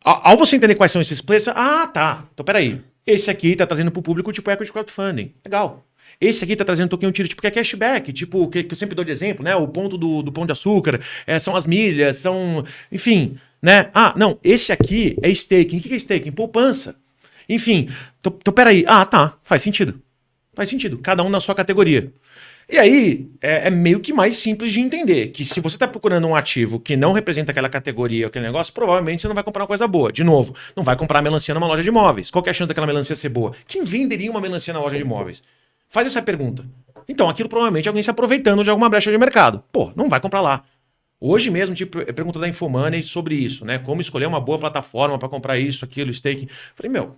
Speaker 2: Ao você entender quais são esses players, tá. Então, peraí. Esse aqui tá trazendo pro público tipo equity crowdfunding. Legal. Esse aqui tá trazendo um toquinho tipo que é cashback, tipo, que eu sempre dou de exemplo, né? O ponto do Pão de Açúcar, são as milhas, são... Enfim, né? Não, esse aqui é staking. O que é staking? Poupança. Enfim, então peraí. Tá, faz sentido. Faz sentido, cada um na sua categoria. E aí, é meio que mais simples de entender que se você está procurando um ativo que não representa aquela categoria, aquele negócio, provavelmente você não vai comprar uma coisa boa. De novo, não vai comprar melancia numa loja de imóveis. Qual que é a chance daquela melancia ser boa? Quem venderia uma melancia na loja de imóveis? Faz essa pergunta. Então, aquilo provavelmente é alguém se aproveitando de alguma brecha de mercado. Pô, não vai comprar lá. Hoje mesmo, tipo, pergunta da Infomoney sobre isso, né? Como escolher uma boa plataforma para comprar isso, aquilo, staking. Falei,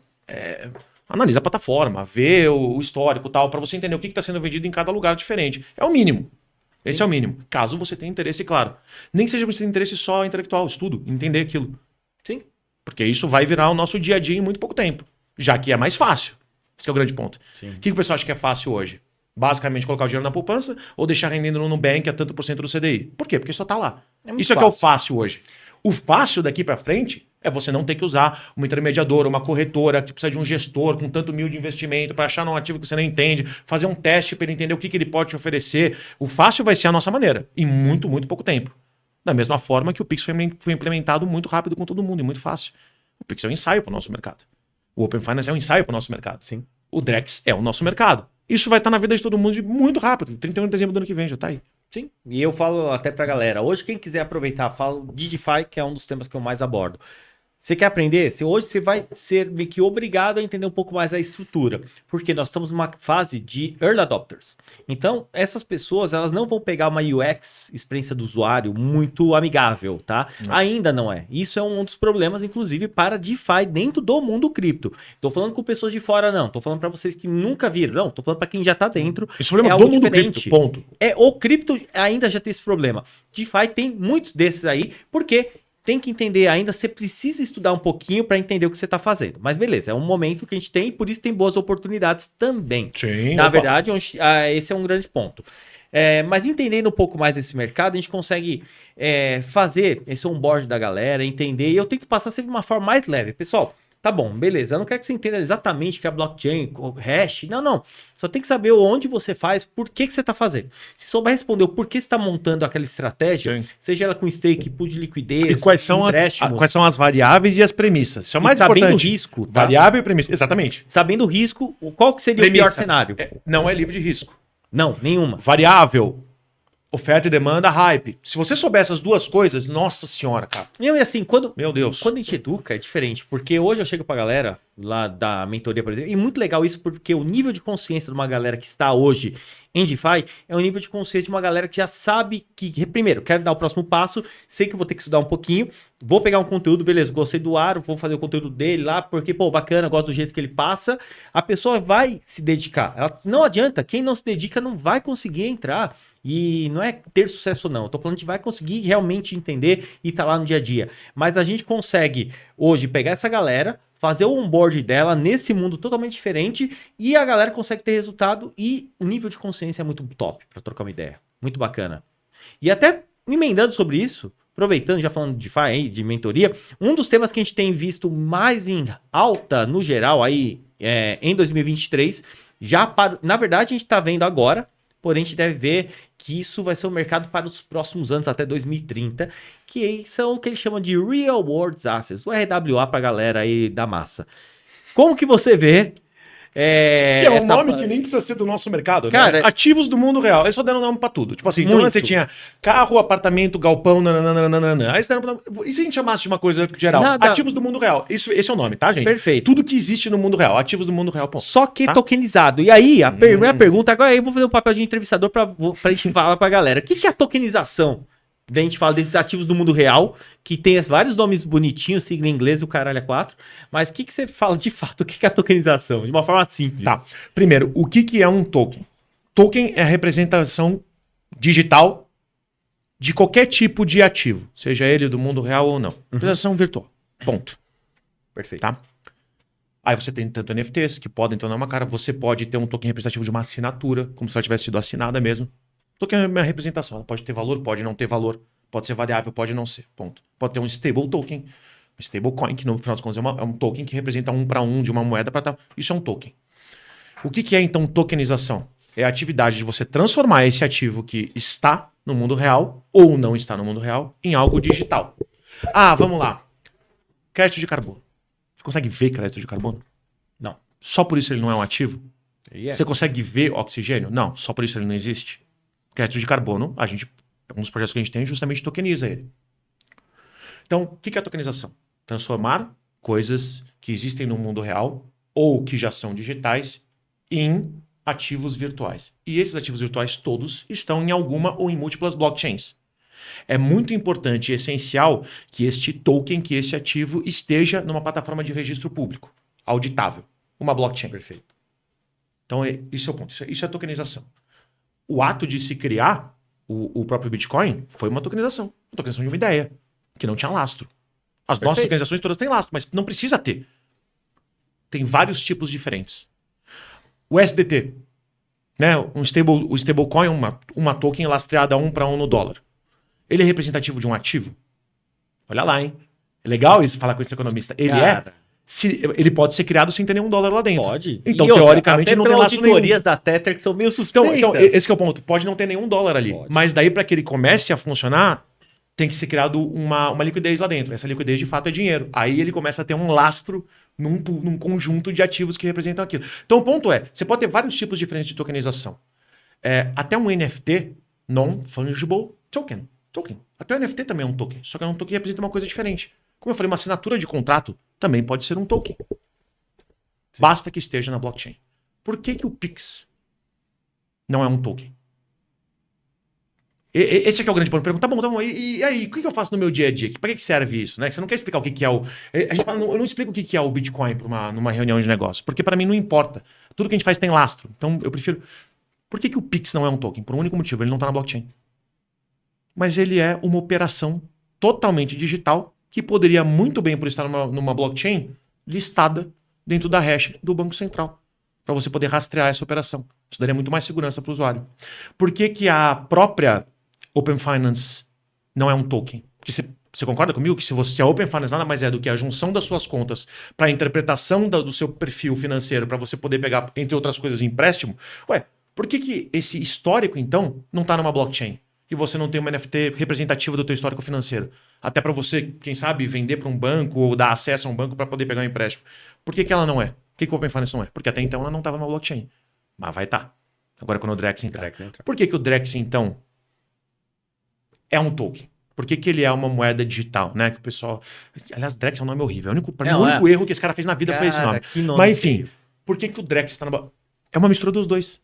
Speaker 2: analisa a plataforma, vê o histórico e tal, para você entender o que está sendo vendido em cada lugar diferente. É o mínimo. Esse Sim. é o mínimo. Caso você tenha interesse, claro. Nem que seja você tenha interesse só intelectual, estudo, entender aquilo.
Speaker 1: Sim.
Speaker 2: Porque isso vai virar o nosso dia a dia em muito pouco tempo. Já que é mais fácil. Esse é o grande ponto. O que o pessoal acha que é fácil hoje? Basicamente colocar o dinheiro na poupança ou deixar rendendo no Nubank a tanto por cento do CDI. Por quê? Porque só está lá. Isso é que é o fácil hoje. O fácil daqui para frente é você não ter que usar uma intermediadora, uma corretora, que precisa de um gestor com tanto mil de investimento para achar um ativo que você não entende, fazer um teste para ele entender o que ele pode te oferecer. O fácil vai ser a nossa maneira, em muito, muito pouco tempo. Da mesma forma que o Pix foi implementado muito rápido com todo mundo e muito fácil. O Pix é um ensaio para o nosso mercado. O Open Finance é um ensaio para o nosso mercado.
Speaker 1: Sim.
Speaker 2: O Drex é o nosso mercado. Isso vai estar na vida de todo mundo muito rápido. 31 de dezembro do ano que vem já está aí.
Speaker 1: Sim, e eu falo até pra galera, hoje quem quiser aproveitar, falo de DeFi, que é um dos temas que eu mais abordo. Você quer aprender? Hoje você vai ser meio que obrigado a entender um pouco mais a estrutura, porque nós estamos numa fase de early adopters. Então, essas pessoas, elas não vão pegar uma UX, experiência do usuário, muito amigável, tá? Não. Ainda não é. Isso é um dos problemas, inclusive, para DeFi dentro do mundo cripto. Tô falando com pessoas de fora, não. Tô falando para vocês que nunca viram. Não, tô falando para quem já tá dentro.
Speaker 2: Esse problema é do mundo cripto, ponto.
Speaker 1: O cripto ainda já tem esse problema. DeFi tem muitos desses aí, porque... tem que entender ainda, você precisa estudar um pouquinho para entender o que você está fazendo. Mas beleza, é um momento que a gente tem e por isso tem boas oportunidades também.
Speaker 2: Sim,
Speaker 1: Na verdade, esse é um grande ponto. Mas entendendo um pouco mais desse mercado, a gente consegue fazer esse onboard da galera, entender, e eu tento passar sempre de uma forma mais leve. Pessoal, tá bom, beleza, eu não quero que você entenda exatamente o que é blockchain, hash, não. Só tem que saber onde você faz, por que você está fazendo. Se souber responder o porquê você está montando aquela estratégia, Sim. seja ela com stake, pool de liquidez,
Speaker 2: e quais são as variáveis e as premissas. Isso é o mais importante.
Speaker 1: Sabendo o risco. Tá?
Speaker 2: Variável e premissa, exatamente.
Speaker 1: Sabendo o risco, qual que seria
Speaker 2: premissa.
Speaker 1: O pior cenário?
Speaker 2: Não é livre de risco.
Speaker 1: Não, nenhuma.
Speaker 2: Variável. Oferta e demanda, hype. Se você souber essas duas coisas, nossa senhora, cara.
Speaker 1: E assim,
Speaker 2: Meu Deus.
Speaker 1: Quando a gente educa, é diferente. Porque hoje eu chego pra galera lá da mentoria, por exemplo, e muito legal isso, porque o nível de consciência de uma galera que está hoje em DeFi é o nível de consciência de uma galera que já sabe que, primeiro, quero dar o próximo passo, sei que eu vou ter que estudar um pouquinho, vou pegar um conteúdo, beleza, gostei do Aro, vou fazer o conteúdo dele lá, porque, pô, bacana, gosto do jeito que ele passa, a pessoa vai se dedicar. Não adianta, quem não se dedica não vai conseguir entrar. E não é ter sucesso não, eu tô falando que vai conseguir realmente entender e tá lá no dia a dia. Mas a gente consegue hoje pegar essa galera, fazer o onboard dela nesse mundo totalmente diferente e a galera consegue ter resultado e o nível de consciência é muito top para trocar uma ideia. Muito bacana. E até emendando sobre isso, aproveitando, já falando de DeFi aí, de mentoria, um dos temas que a gente tem visto mais em alta no geral aí em 2023, na verdade a gente tá vendo agora, porém a gente deve ver que isso vai ser um mercado para os próximos anos, até 2030, que são o que eles chamam de Real World Assets, o RWA para a galera aí da massa. Como que você vê
Speaker 2: Que é um nome que nem precisa ser do nosso mercado,
Speaker 1: Cara,
Speaker 2: né? Ativos do mundo real. Eles só deram nome pra tudo. Tipo assim, então
Speaker 1: Muito.
Speaker 2: antes você tinha carro, apartamento, galpão, nananana. Aí você deram e se a gente chamasse de uma coisa geral?
Speaker 1: Nada-
Speaker 2: Ativos do mundo real. Esse é o nome, tá, gente?
Speaker 1: Perfeito.
Speaker 2: Tudo que existe no mundo real. Ativos do mundo real, ponto.
Speaker 1: Só que
Speaker 2: Tá?
Speaker 1: tokenizado. E aí, a primeira pergunta, agora eu vou fazer um papel de entrevistador pra gente falar pra galera. O que é a tokenização? Daí a gente fala desses ativos do mundo real, que tem vários nomes bonitinhos, sigla em inglês e o caralho é 4. Mas o que você fala de fato? O que é a tokenização? De uma forma simples.
Speaker 2: Tá. Primeiro, o que é um token? Token é a representação digital de qualquer tipo de ativo, seja ele do mundo real ou não. Representação virtual. Ponto.
Speaker 1: Perfeito.
Speaker 2: Tá? Aí você tem tanto NFTs que podem tornar uma cara. Você pode ter um token representativo de uma assinatura, como se ela tivesse sido assinada mesmo. Token é uma representação. Ela pode ter valor, pode não ter valor. Pode ser variável, pode não ser. Ponto. Pode ter um stable token, um stablecoin, que no final das contas é um token que representa 1 para 1 de uma moeda para tal. Isso é um token. O que é então tokenização? É a atividade de você transformar esse ativo que está no mundo real ou não está no mundo real em algo digital. Ah, vamos lá. Crédito de carbono. Você consegue ver crédito de carbono?
Speaker 1: Não.
Speaker 2: Só por isso ele não é um ativo?
Speaker 1: Yeah.
Speaker 2: Você consegue ver oxigênio? Não. Só por isso ele não existe? Crédito de carbono, um dos projetos que a gente tem justamente tokeniza ele. Então, o que é a tokenização? Transformar coisas que existem no mundo real ou que já são digitais em ativos virtuais. E esses ativos virtuais todos estão em alguma ou em múltiplas blockchains. É muito importante e essencial que este token, que esse ativo esteja numa plataforma de registro público, auditável, uma blockchain.
Speaker 1: Perfeito.
Speaker 2: Então, isso é o ponto. Isso é tokenização. O ato de se criar o próprio Bitcoin foi uma tokenização de uma ideia, que não tinha lastro. As nossas tokenizações todas têm lastro, mas não precisa ter. Tem vários tipos diferentes. O SDT, né? O stablecoin, uma token lastreada 1 para 1 no dólar. Ele é representativo de um ativo? Olha lá, hein? É legal isso, falar com esse economista. Ele pode ser criado sem ter nenhum dólar lá dentro.
Speaker 1: Pode.
Speaker 2: Então, teoricamente, não tem lastro nenhum.
Speaker 1: auditorias da Tether que são meio suspeitas.
Speaker 2: Então, esse que é o ponto. Pode não ter nenhum dólar ali.
Speaker 1: Pode.
Speaker 2: Mas daí, para que ele comece a funcionar, tem que ser criado uma liquidez lá dentro. Essa liquidez, de fato, é dinheiro. Aí ele começa a ter um lastro num conjunto de ativos que representam aquilo. Então, o ponto é, você pode ter vários tipos diferentes de tokenização. Até um NFT, Non-Fungible Token. Até o NFT também é um token. Só que é um token que representa uma coisa diferente. Como eu falei, uma assinatura de contrato também pode ser um token. Sim. Basta que esteja na blockchain. Por que o Pix não é um token? Esse aqui é o grande ponto. Pergunta, tá bom, e aí, o que eu faço no meu dia a dia? Para que serve isso? Né? Você não quer explicar o que é o... A gente fala, eu não explico o que é o Bitcoin numa reunião de negócio, porque para mim não importa. Tudo que a gente faz tem lastro. Então eu prefiro... Por que o Pix não é um token? Por um único motivo, ele não está na blockchain. Mas ele é uma operação totalmente digital que poderia muito bem, por estar numa blockchain, listada dentro da hash do Banco Central, para você poder rastrear essa operação. Isso daria muito mais segurança para o usuário. Por que a própria Open Finance não é um token? Porque você concorda comigo que se a Open Finance nada mais é do que a junção das suas contas para a interpretação do seu perfil financeiro, para você poder pegar, entre outras coisas, empréstimo, por que esse histórico, então, não está numa blockchain? E você não tem uma NFT representativa do teu histórico financeiro. Até para você, quem sabe, vender para um banco ou dar acesso a um banco para poder pegar um empréstimo. Por que ela não é? Por que o Open Finance não é? Porque até então ela não estava na blockchain. Mas vai estar. Agora quando o Drex entrar. Por que o Drex, então, é um token? Por que ele é uma moeda digital, né? Que o pessoal... Aliás, Drex é um nome horrível. O único erro que esse cara fez na vida foi esse nome. Mas enfim, por que o Drex está na... É uma mistura dos dois.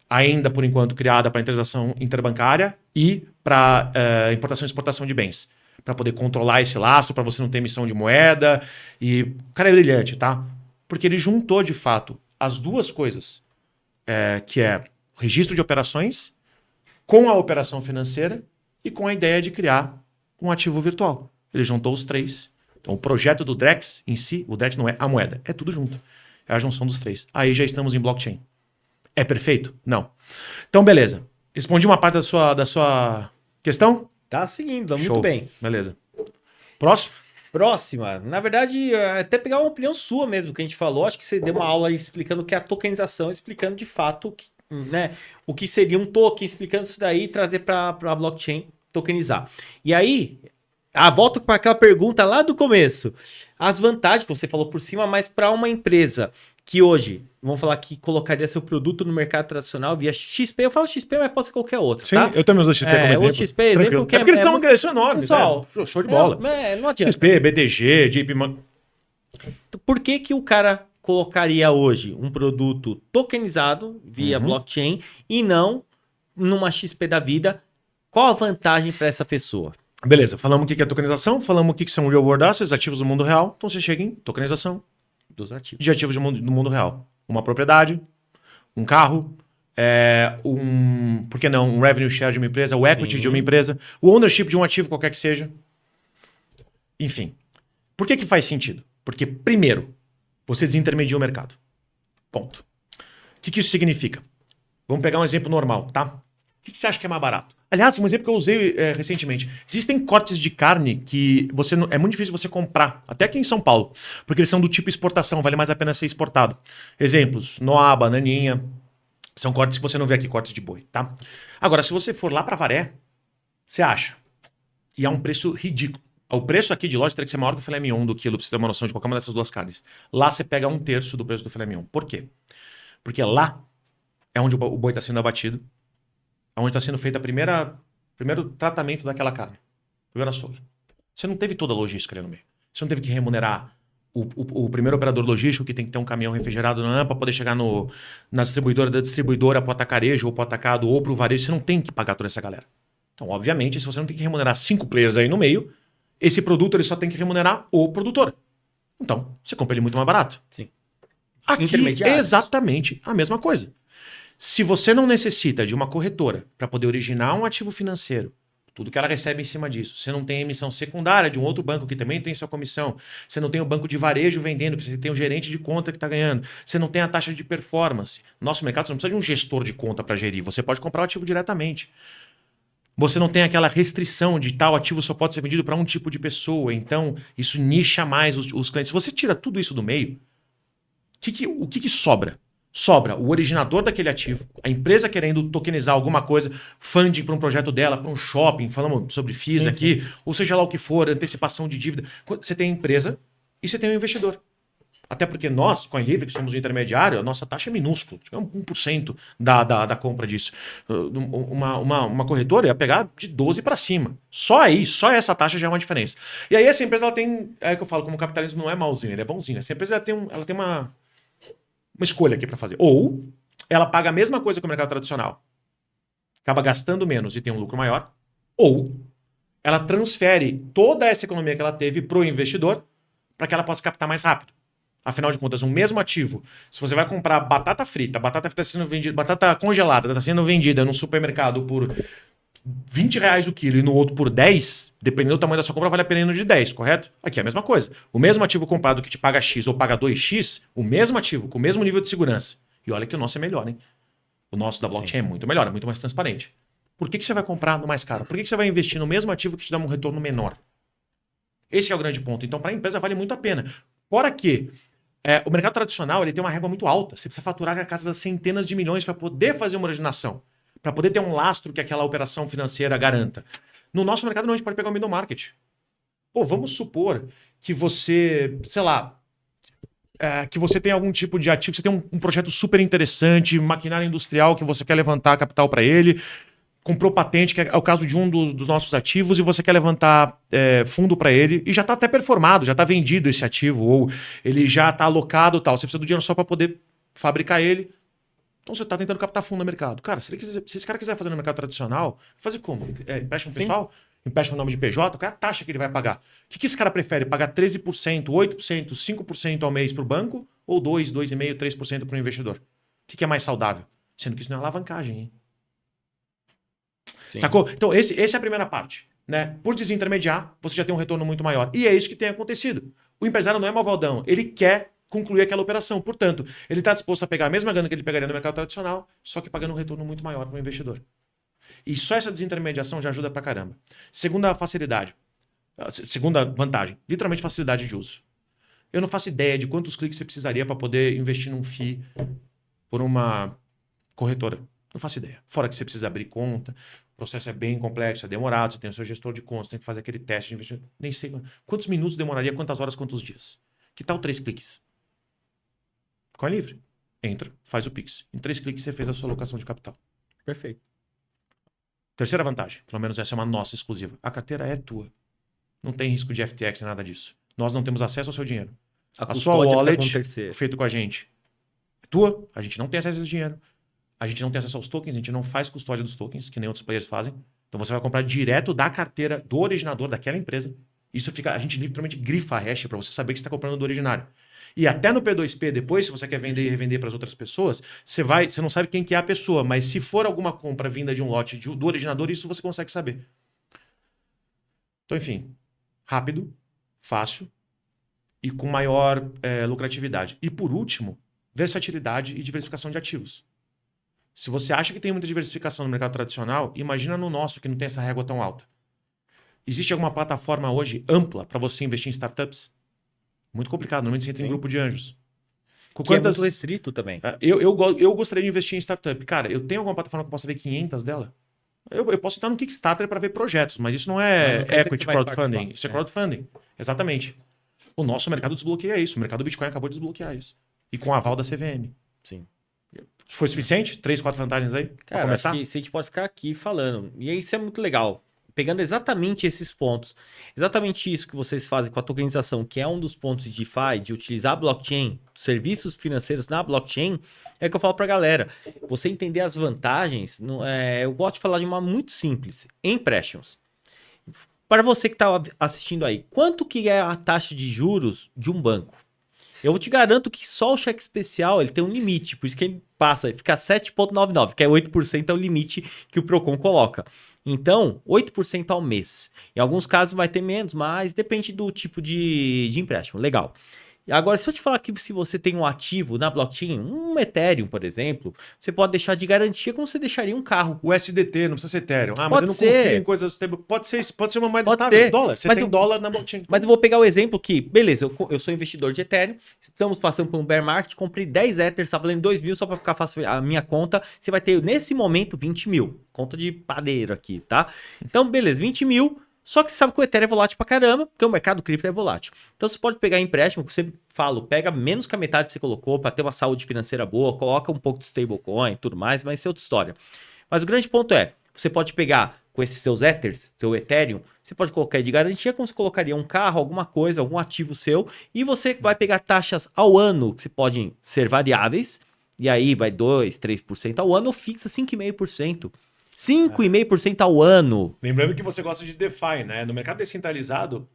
Speaker 2: Ainda, por enquanto, criada para transação interbancária e para importação e exportação de bens. Para poder controlar esse laço, para você não ter emissão de moeda. E o cara é brilhante, tá? Porque ele juntou, de fato, as duas coisas, que é o registro de operações com a operação financeira e com a ideia de criar um ativo virtual. Ele juntou os três. Então, o projeto do Drex em si, o Drex não é a moeda, é tudo junto. É a junção dos três. Aí já estamos em blockchain. É perfeito? Não. Então, beleza. Respondi uma parte da sua questão?
Speaker 1: Tá seguindo, muito bem.
Speaker 2: Beleza. Próximo?
Speaker 1: Próxima. Na verdade, até pegar uma opinião sua mesmo, que a gente falou. Acho que você deu uma aula aí explicando o que é a tokenização, explicando de fato o que seria um token, explicando isso daí e trazer para a blockchain tokenizar. E aí, volto para aquela pergunta lá do começo. As vantagens que você falou por cima, mas para uma empresa que hoje, vamos falar que colocaria seu produto no mercado tradicional via XP, eu falo XP, mas pode ser qualquer outro,
Speaker 2: Sim,
Speaker 1: tá?
Speaker 2: eu também uso XP como exemplo.
Speaker 1: O XP, exemplo
Speaker 2: Tranquilo.
Speaker 1: que
Speaker 2: É porque eles são,
Speaker 1: muito...
Speaker 2: eles são enormes,
Speaker 1: Pessoal,
Speaker 2: né? Show de bola.
Speaker 1: Não adianta.
Speaker 2: XP, BTG, JP Morgan.
Speaker 1: Por que que o cara colocaria hoje um produto tokenizado via blockchain e não numa XP da vida? Qual a vantagem para essa pessoa?
Speaker 2: Beleza, falamos o que é tokenização, falamos o que são real world assets, ativos do mundo real. Então você chega em tokenização
Speaker 1: Dos ativos.
Speaker 2: de ativos do mundo real. Uma propriedade, um carro, por que não, um revenue share de uma empresa, o equity
Speaker 1: Sim.
Speaker 2: de uma empresa, o ownership de um ativo qualquer que seja. Enfim. Por que faz sentido? Porque, primeiro, você desintermedia o mercado. Ponto. O que isso significa? Vamos pegar um exemplo normal, tá? O que você acha que é mais barato? Aliás, um exemplo que eu usei recentemente. Existem cortes de carne que é muito difícil você comprar, até aqui em São Paulo, porque eles são do tipo exportação, vale mais a pena ser exportado. Exemplos, noa, bananinha, são cortes que você não vê aqui, cortes de boi, tá? Agora, se você for lá para Varé, você acha. E é um preço ridículo. O preço aqui de loja teria que ser maior que o filé mignon do quilo, pra você ter uma noção de qualquer uma dessas duas carnes. Lá você pega 1/3 do preço do filé mignon. Por quê? Porque lá é onde o boi está sendo abatido, onde está sendo feito primeiro tratamento daquela carne. Primeiro açougue. Você não teve toda a logística ali no meio. Você não teve que remunerar o primeiro operador logístico, que tem que ter um caminhão refrigerado para poder chegar na distribuidora, da distribuidora para o atacarejo, ou para o atacado, ou para o varejo. Você não tem que pagar toda essa galera. Então, obviamente, se você não tem que remunerar 5 players aí no meio, esse produto ele só tem que remunerar o produtor. Então, você compra ele muito mais barato.
Speaker 1: Sim.
Speaker 2: Aqui
Speaker 1: Intermediários.
Speaker 2: é exatamente a mesma coisa. Se você não necessita de uma corretora para poder originar um ativo financeiro, tudo que ela recebe em cima disso, você não tem emissão secundária de um outro banco que também tem sua comissão, você não tem o banco de varejo vendendo, que você tem o gerente de conta que está ganhando, você não tem a taxa de performance. Nosso mercado você não precisa de um gestor de conta para gerir, você pode comprar o ativo diretamente. Você não tem aquela restrição de tal ativo só pode ser vendido para um tipo de pessoa, então isso nicha mais os clientes. Se você tira tudo isso do meio, o que sobra? Sobra o originador daquele ativo, a empresa querendo tokenizar alguma coisa, funding para um projeto dela, para um shopping, falamos sobre FIIs aqui, ou seja lá o que for, antecipação de dívida. Você tem a empresa e você tem o investidor. Até porque nós, CoinLivre, que somos o intermediário, a nossa taxa é minúscula, é 1% da compra disso. Uma corretora ia pegar de 12 para cima. Só essa taxa já é uma diferença. E aí essa empresa ela tem, é que eu falo, como o capitalismo não é malzinho, ele é bonzinho. Essa empresa ela tem uma escolha aqui para fazer. Ou ela paga a mesma coisa que o mercado tradicional, acaba gastando menos e tem um lucro maior, ou ela transfere toda essa economia que ela teve para o investidor para que ela possa captar mais rápido. Afinal de contas, um mesmo ativo, se você vai comprar batata frita está sendo vendida, batata congelada está sendo vendida no supermercado por R$20 o quilo e no outro por 10, dependendo do tamanho da sua compra, vale a pena ir no de 10, correto? Aqui é a mesma coisa. O mesmo ativo comprado que te paga X ou paga 2X, o mesmo ativo, com o mesmo nível de segurança. E olha que o nosso é melhor, hein? O nosso da blockchain é muito melhor, é muito mais transparente. Por que você vai comprar no mais caro? Por que você vai investir no mesmo ativo que te dá um retorno menor? Esse é o grande ponto. Então, para a empresa, vale muito a pena. Fora que o mercado tradicional ele tem uma régua muito alta. Você precisa faturar a casa das centenas de milhões para poder fazer uma originação, para poder ter um lastro que aquela operação financeira garanta. No nosso mercado, não, a gente pode pegar o middle market. Pô, vamos supor que você, sei lá, que você tem algum tipo de ativo, você tem um projeto super interessante, maquinária industrial que você quer levantar capital para ele, comprou patente, que é o caso de um dos nossos ativos, e você quer levantar fundo para ele, e já está até performado, já está vendido esse ativo, ou ele já está alocado e tal. Você precisa do dinheiro só para poder fabricar ele. Então você está tentando captar fundo no mercado. Cara, se esse cara quiser fazer no mercado tradicional, fazer como? Empréstimo pessoal? Empréstimo no nome de PJ? Qual é a taxa que ele vai pagar? O que esse cara prefere? Pagar 13%, 8%, 5% ao mês para o banco? Ou 2, 2,5%, 3% para o investidor? O que é mais saudável? Sendo que isso não é alavancagem, hein? Sim. Sacou? Então, essa é a primeira parte. Né? Por desintermediar, você já tem um retorno muito maior. E é isso que tem acontecido. O empresário não é malvadão. Ele quer concluir aquela operação. Portanto, ele está disposto a pegar a mesma grana que ele pegaria no mercado tradicional, só que pagando um retorno muito maior para o investidor. E só essa desintermediação já ajuda pra caramba. Segunda facilidade. Segunda vantagem. Literalmente facilidade de uso. Eu não faço ideia de quantos cliques você precisaria para poder investir num FII por uma corretora. Não faço ideia. Fora que você precisa abrir conta, o processo é bem complexo, é demorado, você tem o seu gestor de contas, tem que fazer aquele teste de investimento. Nem sei quantos minutos demoraria, quantas horas, quantos dias. Que tal 3 cliques? Bitcoin livre. Entra, faz o Pix. Em 3 cliques você fez a sua alocação de capital.
Speaker 1: Perfeito.
Speaker 2: Terceira vantagem, pelo menos essa é uma nossa exclusiva. A carteira é tua. Não tem risco de FTX, nada disso. Nós não temos acesso ao seu dinheiro. A sua
Speaker 1: custódia fica com um
Speaker 2: wallet,
Speaker 1: terceiro.
Speaker 2: feito com a gente, é tua. A gente não tem acesso a esse dinheiro. A gente não tem acesso aos tokens, a gente não faz custódia dos tokens, que nem outros players fazem. Então você vai comprar direto da carteira do originador daquela empresa. Isso fica, a gente literalmente grifa a hash para você saber que você está comprando do originário. E até no P2P, depois, se você quer vender e revender para as outras pessoas, você não sabe quem que é a pessoa, mas se for alguma compra vinda de um lote do originador, isso você consegue saber. Então, enfim, rápido, fácil e com maior lucratividade. E por último, versatilidade e diversificação de ativos. Se você acha que tem muita diversificação no mercado tradicional, imagina no nosso, que não tem essa régua tão alta. Existe alguma plataforma hoje ampla para você investir em startups? Muito complicado. Normalmente você entra em grupo de anjos.
Speaker 1: Que é muito restrito também.
Speaker 2: Eu gostaria de investir em startup. Cara, eu tenho alguma plataforma que eu possa ver 500 dela? Eu posso estar no Kickstarter para ver projetos, mas isso não é
Speaker 1: Não quer dizer que
Speaker 2: equity
Speaker 1: você vai
Speaker 2: crowdfunding.
Speaker 1: participar.
Speaker 2: Isso é crowdfunding. Exatamente. O nosso mercado desbloqueia isso. O mercado do Bitcoin acabou de desbloquear isso. E com o aval da CVM.
Speaker 1: Sim.
Speaker 2: Foi suficiente? 3, 4 vantagens aí? Pra
Speaker 1: Cara,
Speaker 2: começar?
Speaker 1: acho que a gente pode ficar aqui falando. E isso é muito legal. Pegando exatamente esses pontos. Exatamente isso que vocês fazem com a tokenização, que é um dos pontos de DeFi, de utilizar a blockchain, serviços financeiros na blockchain, é que eu falo pra galera. Você entender as vantagens, eu gosto de falar de uma muito simples. Empréstimos. Para você que está assistindo aí, quanto que é a taxa de juros de um banco? Eu te garanto que só o cheque especial ele tem um limite, por isso que ele passa, fica 7,99, que é 8% é o limite que o Procon coloca. Então, 8% ao mês. Em alguns casos vai ter menos, mas depende do tipo de empréstimo. Legal. Agora, se eu te falar que se você tem um ativo na blockchain, um Ethereum, por exemplo, você pode deixar de garantia como você deixaria um carro.
Speaker 2: O SDT, não precisa ser Ethereum. Ah, mas
Speaker 1: Pode
Speaker 2: eu não
Speaker 1: ser.
Speaker 2: confio em coisas... Pode ser uma moeda
Speaker 1: Pode
Speaker 2: estável.
Speaker 1: ser.
Speaker 2: Dólar. Você
Speaker 1: Mas
Speaker 2: tem dólar na blockchain.
Speaker 1: Mas eu vou pegar o exemplo que, beleza, eu sou investidor de Ethereum, estamos passando por um bear market, comprei 10 Ethers, está valendo 2 mil, só para ficar fácil a minha conta, você vai ter nesse momento 20 mil, conta de padeiro aqui, tá? Então, beleza, 20 mil, só que você sabe que o Ethereum é volátil pra caramba, porque o mercado cripto é volátil. Então você pode pegar empréstimo, que eu sempre falo, pega menos que a metade que você colocou para ter uma saúde financeira boa, coloca um pouco de stablecoin e tudo mais, mas isso é outra história. Mas o grande ponto é, você pode pegar com esses seus Ethers, seu Ethereum, você pode colocar aí de garantia como você colocaria um carro, alguma coisa, algum ativo seu, e você vai pegar taxas ao ano, que podem ser variáveis, e aí vai 2, 3% ao ano, ou fixa 5,5%. 5,5% ao ano.
Speaker 2: Lembrando que você gosta de DeFi, né? No mercado descentralizado,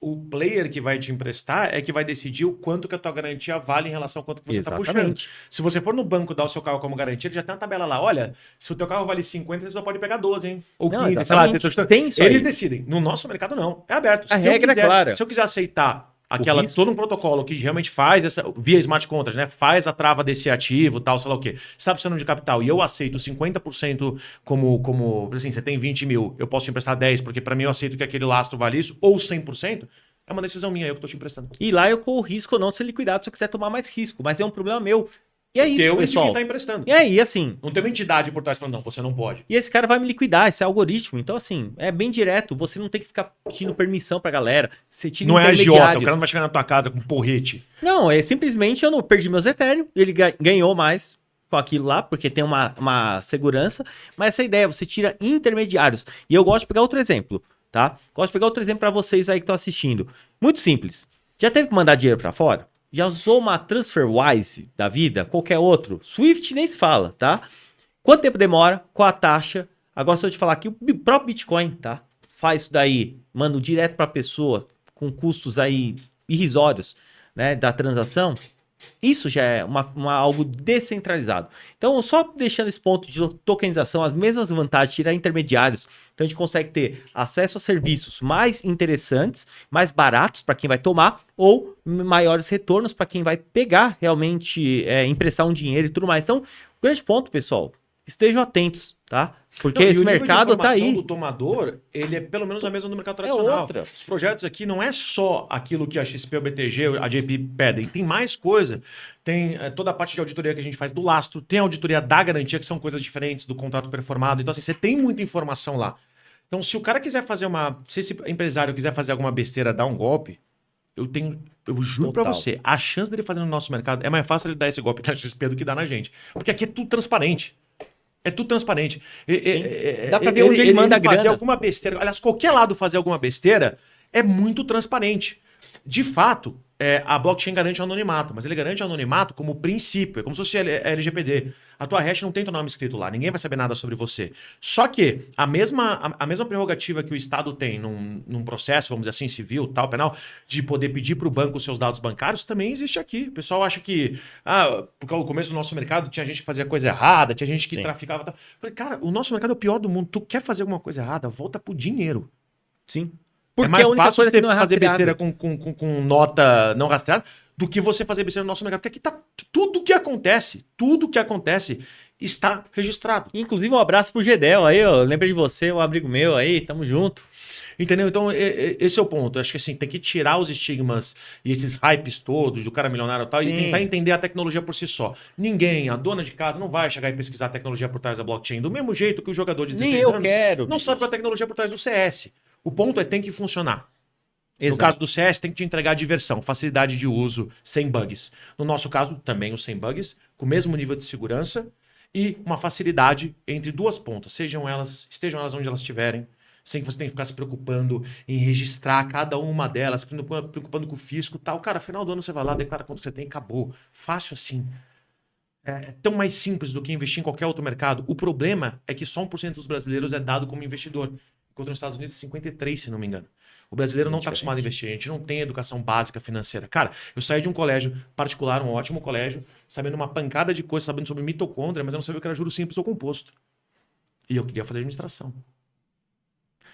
Speaker 2: o player que vai te emprestar é que vai decidir o quanto que a tua garantia vale em relação ao quanto que você está puxando.
Speaker 1: Exatamente.
Speaker 2: Se você for no banco dar o seu carro como garantia, ele já tem uma tabela lá. Olha, se o teu carro vale 50, você só pode pegar 12, hein? Ou
Speaker 1: Não,
Speaker 2: 15, sei lá.
Speaker 1: exatamente. Tem isso
Speaker 2: Eles
Speaker 1: aí.
Speaker 2: decidem. No nosso mercado, não. É aberto.
Speaker 1: A regra é clara.
Speaker 2: Se eu quiser aceitar
Speaker 1: risco.
Speaker 2: todo um protocolo que realmente faz via smart contract, né? Faz a trava desse ativo, tal, sei lá o quê. Você está precisando de capital e eu aceito 50% como assim, você tem 20 mil, eu posso te emprestar 10, porque para mim eu aceito que aquele lastro vale isso, ou 100%, é uma decisão minha, eu que estou te emprestando.
Speaker 1: E lá eu corro risco ou não de ser liquidado se eu quiser tomar mais risco, mas é um problema meu. E é isso,
Speaker 2: eu
Speaker 1: pessoal.
Speaker 2: está emprestando.
Speaker 1: E aí, assim,
Speaker 2: Não tem uma entidade por trás falando, não, você não pode.
Speaker 1: e esse cara vai me liquidar, esse é algoritmo. Então, assim, é bem direto. Você não tem que ficar pedindo permissão pra galera. Você tira
Speaker 2: Não é agiota, o
Speaker 1: intermediários.
Speaker 2: cara não vai chegar na tua casa com porrete.
Speaker 1: Não, é simplesmente eu não perdi meus Ethereum. Ele ganhou mais com aquilo lá, porque tem uma segurança. Mas essa ideia, você tira intermediários. E eu gosto de pegar outro exemplo, tá? Gosto de pegar outro exemplo pra vocês aí que estão assistindo. Muito simples. Já teve que mandar dinheiro pra fora? Já usou uma TransferWise da vida? Qualquer outro? Swift nem se fala, tá? Quanto tempo demora? Qual a taxa? Agora só te falar aqui, o próprio Bitcoin, tá? Faz isso daí, manda direto para a pessoa, com custos aí irrisórios, né, da transação. Isso já é algo descentralizado. Então, só deixando esse ponto de tokenização, as mesmas vantagens, tirar intermediários. Então, a gente consegue ter acesso a serviços mais interessantes, mais baratos para quem vai tomar, ou maiores retornos para quem vai pegar realmente, emprestar um dinheiro e tudo mais. Então, grande ponto, pessoal, estejam atentos, tá? Porque esse mercado tá aí.
Speaker 2: O do tomador, ele é pelo menos a mesma do mercado tradicional.
Speaker 1: outra.
Speaker 2: Os projetos aqui não é só aquilo que a XP, o BTG, a JP pedem. Tem mais coisa. Tem toda a parte de auditoria que a gente faz do lastro, tem a auditoria da garantia, que são coisas diferentes do contrato performado. Então, assim, você tem muita informação lá. Então, se o cara quiser fazer se esse empresário quiser fazer alguma besteira, dar um golpe, Eu juro pra
Speaker 1: Total.
Speaker 2: você, a chance dele fazer no nosso mercado é mais fácil ele dar esse golpe da XP do que dar na gente. Porque aqui é tudo transparente. É tudo transparente.
Speaker 1: Dá pra ver onde ele manda a
Speaker 2: fazer
Speaker 1: grana.
Speaker 2: alguma besteira. Aliás, qualquer lado fazer alguma besteira é muito transparente. De fato, a blockchain garante o anonimato, mas ele garante o anonimato como princípio. É como se fosse LGPD. A tua hash não tem teu nome escrito lá, ninguém vai saber nada sobre você. Só que a mesma prerrogativa que o Estado tem num processo, vamos dizer assim, civil, tal, penal, de poder pedir para o banco os seus dados bancários, também existe aqui. O pessoal acha que, porque no começo do nosso mercado tinha gente que fazia coisa errada, tinha gente que traficava. Tal. Falei, cara, o nosso mercado é o pior do mundo. Tu quer fazer alguma coisa errada, volta pro dinheiro.
Speaker 1: Sim.
Speaker 2: É mais
Speaker 1: a única
Speaker 2: fácil
Speaker 1: coisa
Speaker 2: você
Speaker 1: que não é
Speaker 2: fazer
Speaker 1: rastreável.
Speaker 2: besteira com nota não rastreada do que você fazer besteira no nosso mercado. Porque aqui tá tudo que acontece está registrado.
Speaker 1: Inclusive, um abraço pro Gedel aí, ó. Lembra de você, um amigo meu aí, tamo junto.
Speaker 2: Entendeu? Então, esse é o ponto. Eu acho que assim, tem que tirar os estigmas e esses hypes todos do cara milionário e tal,
Speaker 1: Sim.
Speaker 2: e tentar entender a tecnologia por si só. Ninguém, a dona de casa, não vai chegar e pesquisar a tecnologia por trás da blockchain. Do mesmo jeito que o jogador de 16
Speaker 1: Nem eu
Speaker 2: anos
Speaker 1: quero.
Speaker 2: não sabe qual é a tecnologia por trás do CS. O ponto é tem que funcionar. No
Speaker 1: Exato.
Speaker 2: caso do CS, tem que te entregar diversão, facilidade de uso, sem bugs. No nosso caso, também os sem bugs, com o mesmo nível de segurança e uma facilidade entre duas pontas, estejam elas onde elas estiverem, sem que você tenha que ficar se preocupando em registrar cada uma delas, se preocupando com o fisco e tal. Cara, final do ano você vai lá, declara quanto você tem e acabou. Fácil assim. É tão mais simples do que investir em qualquer outro mercado. O problema é que só 1% dos brasileiros é dado como investidor, enquanto nos Estados Unidos é 53%, se não me engano. O brasileiro não está acostumado a investir, a gente não tem educação básica financeira. Cara, eu saí de um colégio particular, um ótimo colégio, sabendo uma pancada de coisas, sabendo sobre mitocôndria, mas eu não sabia o que era juros simples ou composto. E eu queria fazer administração.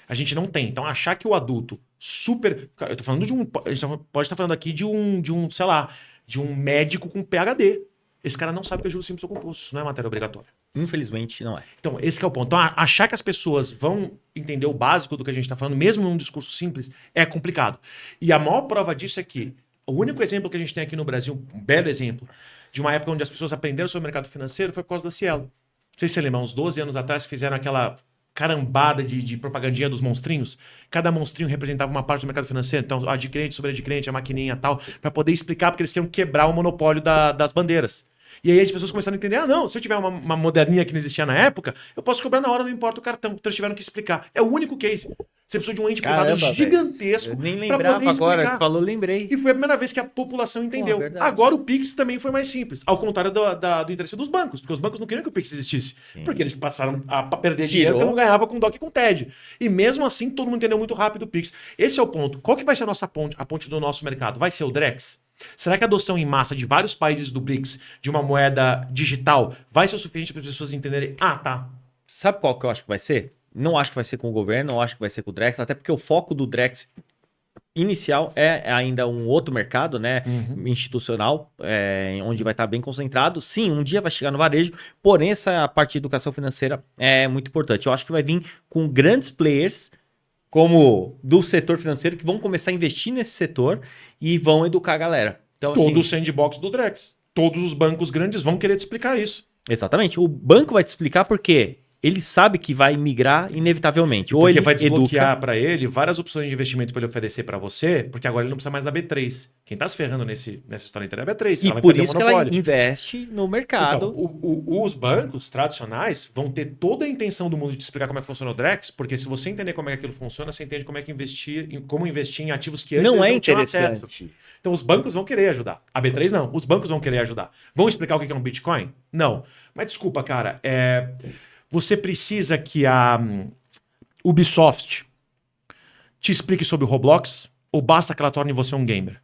Speaker 2: A gente não tem. Então, achar que o adulto super. Eu tô falando de um. A gente pode estar falando aqui de um, sei lá, de um médico com PhD. Esse cara não sabe o que é juros simples ou composto. Isso não é matéria obrigatória.
Speaker 1: Infelizmente, não é.
Speaker 2: Então, esse que é o ponto. Então, achar que as pessoas vão entender o básico do que a gente está falando, mesmo num discurso simples, é complicado. E a maior prova disso é que o único exemplo que a gente tem aqui no Brasil, um belo exemplo, de uma época onde as pessoas aprenderam sobre o mercado financeiro foi por causa da Cielo. Não sei se você lembra, uns 12 anos atrás fizeram aquela carambada de propagandinha dos monstrinhos. Cada monstrinho representava uma parte do mercado financeiro. Então, adquirente, sobre adquirente, a maquininha e tal, para poder explicar, porque eles queriam quebrar o monopólio das bandeiras. E aí as pessoas começaram a entender, não, se eu tiver uma moderninha que não existia na época, eu posso cobrar na hora, não importa o cartão. Então eles tiveram que explicar. É o único case. Você precisou de um ente privado gigantesco.
Speaker 1: Eu nem
Speaker 2: pra
Speaker 1: lembrava
Speaker 2: poder
Speaker 1: agora,
Speaker 2: explicar.
Speaker 1: você falou, lembrei.
Speaker 2: E foi a primeira vez que a população entendeu.
Speaker 1: verdade.
Speaker 2: Agora o Pix também foi mais simples. Ao contrário do interesse dos bancos. Porque os bancos não queriam que o Pix existisse.
Speaker 1: Sim.
Speaker 2: Porque eles passaram a perder dinheiro que não ganhava com DOC e com TED. E mesmo assim, todo mundo entendeu muito rápido o Pix. Esse é o ponto. Qual que vai ser a nossa ponte, a ponte do nosso mercado? Vai ser o Drex? Será que a adoção em massa de vários países do BRICS de uma moeda digital vai ser o suficiente para as pessoas entenderem? Ah, tá.
Speaker 1: Sabe qual que eu acho que vai ser? Não acho que vai ser com o governo, não acho que vai ser com o Drex, até porque o foco do Drex inicial é ainda um outro mercado, né, institucional, onde vai estar bem concentrado. Sim, um dia vai chegar no varejo, porém essa parte de educação financeira é muito importante. Eu acho que vai vir com grandes players, como do setor financeiro, que vão começar a investir nesse setor e vão educar a galera. Então,
Speaker 2: Todo o
Speaker 1: assim,
Speaker 2: sandbox do Drex. Todos os bancos grandes vão querer te explicar isso.
Speaker 1: exatamente. O banco vai te explicar por quê. Ele sabe que vai migrar inevitavelmente. Ou
Speaker 2: Porque
Speaker 1: ele
Speaker 2: vai desbloquear
Speaker 1: educa...
Speaker 2: para ele várias opções de investimento para ele oferecer para você, porque agora ele não precisa mais da B3. Quem tá se ferrando nessa história inteira é a B3.
Speaker 1: E por isso que ela investe no mercado.
Speaker 2: Então, os bancos tradicionais vão ter toda a intenção do mundo de te explicar como é que funciona o Drex, porque se você entender como é que aquilo funciona, você entende como é que como investir em ativos que antes
Speaker 1: Não
Speaker 2: eles
Speaker 1: é
Speaker 2: tinham acesso.
Speaker 1: interessante.
Speaker 2: Então os bancos vão querer ajudar. A B3 não. Os bancos vão querer ajudar. Vão explicar o que é um Bitcoin? Não. Mas desculpa, cara. Você precisa que a Ubisoft te explique sobre o Roblox ou basta que ela torne você um gamer?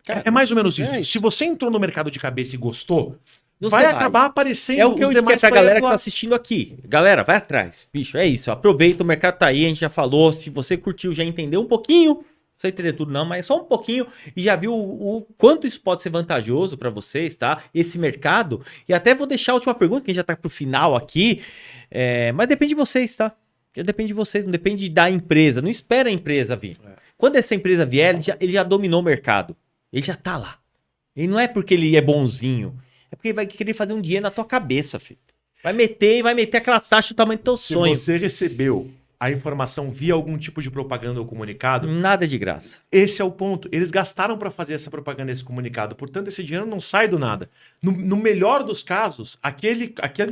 Speaker 1: Cara,
Speaker 2: É mais ou menos isso.
Speaker 1: é isso.
Speaker 2: Se você entrou no mercado de cabeça e gostou,
Speaker 1: Você
Speaker 2: vai acabar aparecendo
Speaker 1: É o que eu
Speaker 2: os
Speaker 1: quero
Speaker 2: demais
Speaker 1: pra galera
Speaker 2: players
Speaker 1: que tá
Speaker 2: lá.
Speaker 1: assistindo aqui. Galera, vai atrás. Bicho, é isso. Aproveita, o mercado tá aí, a gente já falou. Se você curtiu, já entendeu um pouquinho. Não precisa entender tudo não, mas só um pouquinho. E já viu o quanto isso pode ser vantajoso pra vocês, tá? Esse mercado. E até vou deixar a última pergunta, que a gente já tá pro final aqui. Mas depende de vocês, tá? Já depende de vocês, não depende da empresa. Não espera a empresa vir. Quando essa empresa vier, ele já dominou o mercado. Ele já tá lá. E não é porque ele é bonzinho. É porque ele vai querer fazer um dinheiro na tua cabeça, filho. Vai meter aquela taxa do tamanho do teu
Speaker 2: Se
Speaker 1: sonho.
Speaker 2: você recebeu a informação via algum tipo de propaganda ou comunicado,
Speaker 1: Nada de graça.
Speaker 2: esse é o ponto. Eles gastaram para fazer essa propaganda, esse comunicado. Portanto, esse dinheiro não sai do nada. No melhor dos casos, aquilo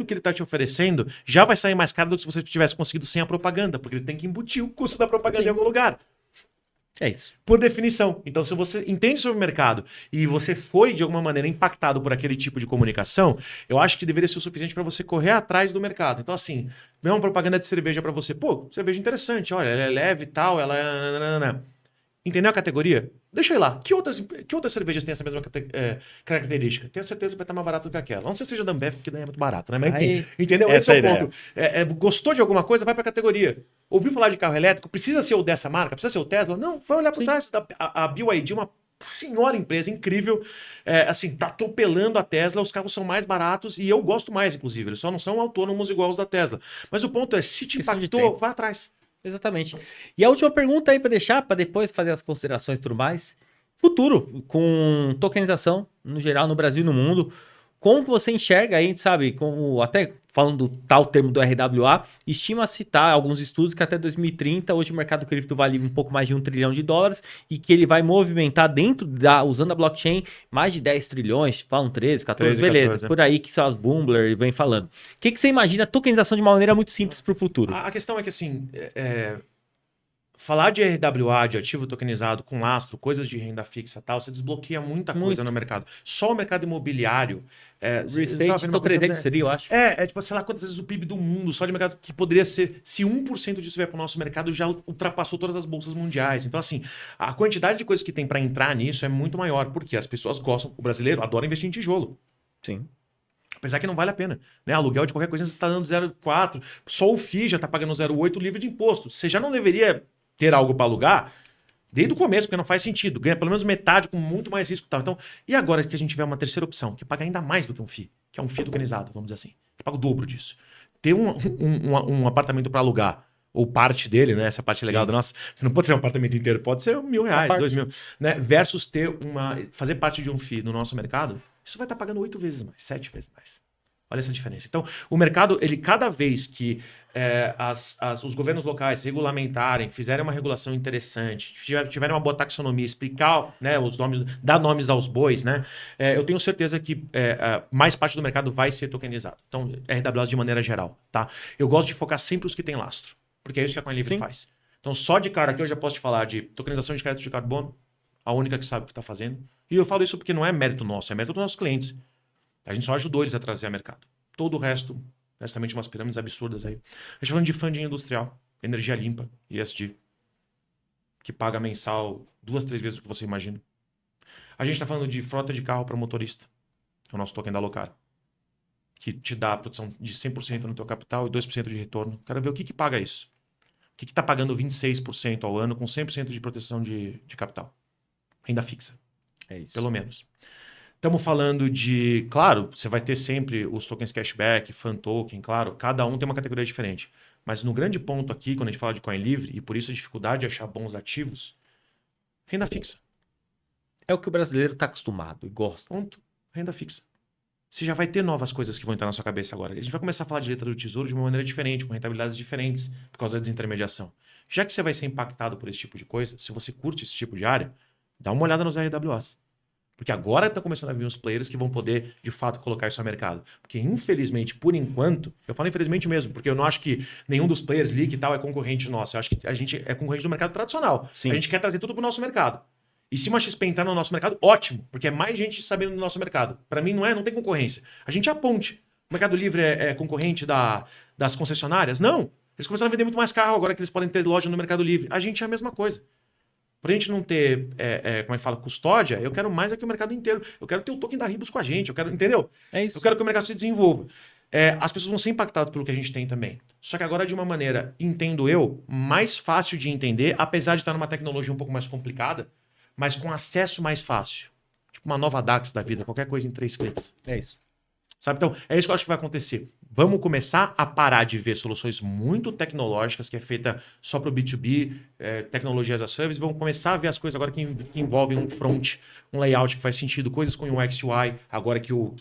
Speaker 2: que ele está te oferecendo já vai sair mais caro do que se você tivesse conseguido sem a propaganda, porque ele tem que embutir o custo da propaganda
Speaker 1: Sim.
Speaker 2: em algum lugar.
Speaker 1: É isso.
Speaker 2: Por definição. Então, se você entende sobre o mercado e você foi, de alguma maneira, impactado por aquele tipo de comunicação, eu acho que deveria ser o suficiente para você correr atrás do mercado. Então, assim, vem uma propaganda de cerveja para você. Pô, cerveja interessante, olha, ela é leve e tal, ela é... Entendeu a categoria? Deixa eu ir lá. Que outras cervejas têm essa mesma característica? Tenho certeza que vai estar mais barato do que aquela. Não sei se seja da Ambev, porque daí é muito barato, né? Mas enfim,
Speaker 1: Aí,
Speaker 2: entendeu?
Speaker 1: essa
Speaker 2: Esse é
Speaker 1: é
Speaker 2: o
Speaker 1: a
Speaker 2: ponto. Gostou de alguma coisa? Vai para a categoria. Ouviu falar de carro elétrico? Precisa ser o dessa marca? Precisa ser o Tesla? Não, vai olhar por
Speaker 1: Sim.
Speaker 2: trás. A BYD, uma senhora empresa incrível, assim, tá atropelando a Tesla, os carros são mais baratos e eu gosto mais, inclusive. Eles só não são autônomos igual os da Tesla. Mas o ponto é, se te
Speaker 1: Questão de
Speaker 2: impactou,
Speaker 1: tempo.
Speaker 2: vá atrás.
Speaker 1: Exatamente. E a última pergunta aí para deixar, para depois fazer as considerações e tudo mais. Futuro, com tokenização, no geral, no Brasil e no mundo. Como que você enxerga aí, sabe, como até falando do tal termo do RWA, estima-se alguns estudos que até 2030, hoje o mercado cripto vale um pouco mais de 1 trilhão de dólares e que ele vai movimentar usando a blockchain, mais de 10 trilhões, falam 13, 14,
Speaker 2: 13,
Speaker 1: beleza,
Speaker 2: 14.
Speaker 1: por aí que são as Bloomberg e vem falando. O que você imagina a tokenização de uma maneira muito simples para o futuro?
Speaker 2: A questão é que, assim, falar de RWA, de ativo tokenizado com lastro, coisas de renda fixa e tal, você desbloqueia muita coisa no mercado. Só o mercado imobiliário...
Speaker 1: Real estate, então 300 seria, eu acho.
Speaker 2: Tipo, sei lá, quantas vezes o PIB do mundo, só de mercado, que poderia ser... Se 1% disso vier para o nosso mercado, já ultrapassou todas as bolsas mundiais. Então, assim, a quantidade de coisas que tem para entrar nisso é muito maior, porque as pessoas gostam, o brasileiro adora investir em tijolo.
Speaker 1: Sim.
Speaker 2: Apesar que não vale a pena. Né? Aluguel de qualquer coisa você está dando 0,4. Só o FII já está pagando 0,8 livre de imposto. Você já não deveria ter algo para alugar desde o começo, porque não faz sentido. Ganha pelo menos metade com muito mais risco e tal. Então, e agora que a gente tiver uma terceira opção, que paga ainda mais do que um FII, que é um FII tokenizado, vamos dizer assim, que paga o dobro disso. Ter um apartamento para alugar, ou parte dele, né? Essa parte legal da nossa. Você não pode ser um apartamento inteiro, pode ser R$1.000, R$2.000, né? Versus fazer parte de um FII no nosso mercado, isso vai estar pagando 8 vezes mais, 7 vezes mais. Olha essa diferença. Então, o mercado, ele cada vez que os governos locais regulamentarem, fizerem uma regulação interessante, tiverem uma boa taxonomia, explicar, né, os nomes, dar nomes aos bois, né, eu tenho certeza que mais parte do mercado vai ser tokenizado. Então, RWAs de maneira geral, tá? Eu gosto de focar sempre os que têm lastro, porque é isso que a CoinLivre faz. Então, só de cara aqui eu já posso te falar de tokenização de crédito de carbono, a única que sabe o que está fazendo. E eu falo isso porque não é mérito nosso, é mérito dos nossos clientes. A gente só ajudou eles a trazer a mercado. Todo o resto, honestamente, umas pirâmides absurdas aí. A gente está falando de funding industrial, energia limpa, ESG, que paga mensal 2, 3 vezes o que você imagina. A gente está falando de frota de carro para motorista, é o nosso token da Locar, que te dá a produção de 100% no teu capital e 2% de retorno. Quero ver o que paga isso. O que está pagando 26% ao ano com 100% de proteção de capital? Renda fixa.
Speaker 1: É isso.
Speaker 2: Pelo menos. Estamos falando de... Claro, você vai ter sempre os tokens cashback, fan token, claro. Cada um tem uma categoria diferente. Mas no grande ponto aqui, quando a gente fala de coin livre, e por isso a dificuldade de achar bons ativos, renda fixa.
Speaker 1: É o que o brasileiro está acostumado e gosta.
Speaker 2: Ponto. Renda fixa. Você já vai ter novas coisas que vão entrar na sua cabeça agora. A gente vai começar a falar de letra do tesouro de uma maneira diferente, com rentabilidades diferentes, por causa da desintermediação. Já que você vai ser impactado por esse tipo de coisa, se você curte esse tipo de área, dá uma olhada nos RWAs. Porque agora estão começando a vir os players que vão poder, de fato, colocar isso no mercado. Porque, infelizmente, por enquanto, eu falo infelizmente mesmo, porque eu não acho que nenhum dos players leak e tal é concorrente nosso. Eu acho que a gente é concorrente do mercado tradicional.
Speaker 1: Sim.
Speaker 2: A gente quer trazer tudo para o nosso mercado. E se uma XP entrar no nosso mercado, ótimo, porque é mais gente sabendo do nosso mercado. Para mim, não tem concorrência. A gente é a ponte. O Mercado Livre é concorrente das concessionárias? Não. Eles começaram a vender muito mais carro agora que eles podem ter loja no Mercado Livre. A gente é a mesma coisa. Pra gente não ter, como é que fala, custódia, eu quero mais aqui o mercado inteiro. Eu quero ter o token da Ribus com a gente, eu quero, entendeu?
Speaker 1: É isso.
Speaker 2: Eu quero que o mercado se desenvolva. As pessoas vão ser impactadas pelo que a gente tem também. Só que agora de uma maneira, entendo eu, mais fácil de entender, apesar de estar numa tecnologia um pouco mais complicada, mas com acesso mais fácil. Tipo uma nova DAX da vida, qualquer coisa em 3 cliques.
Speaker 1: É isso.
Speaker 2: Sabe? Então, é isso que eu acho que vai acontecer. Vamos começar a parar de ver soluções muito tecnológicas, que é feita só para o B2B, tecnologia as a service. Vamos começar a ver as coisas agora que envolvem um front, um layout que faz sentido, coisas com UX UI, agora que o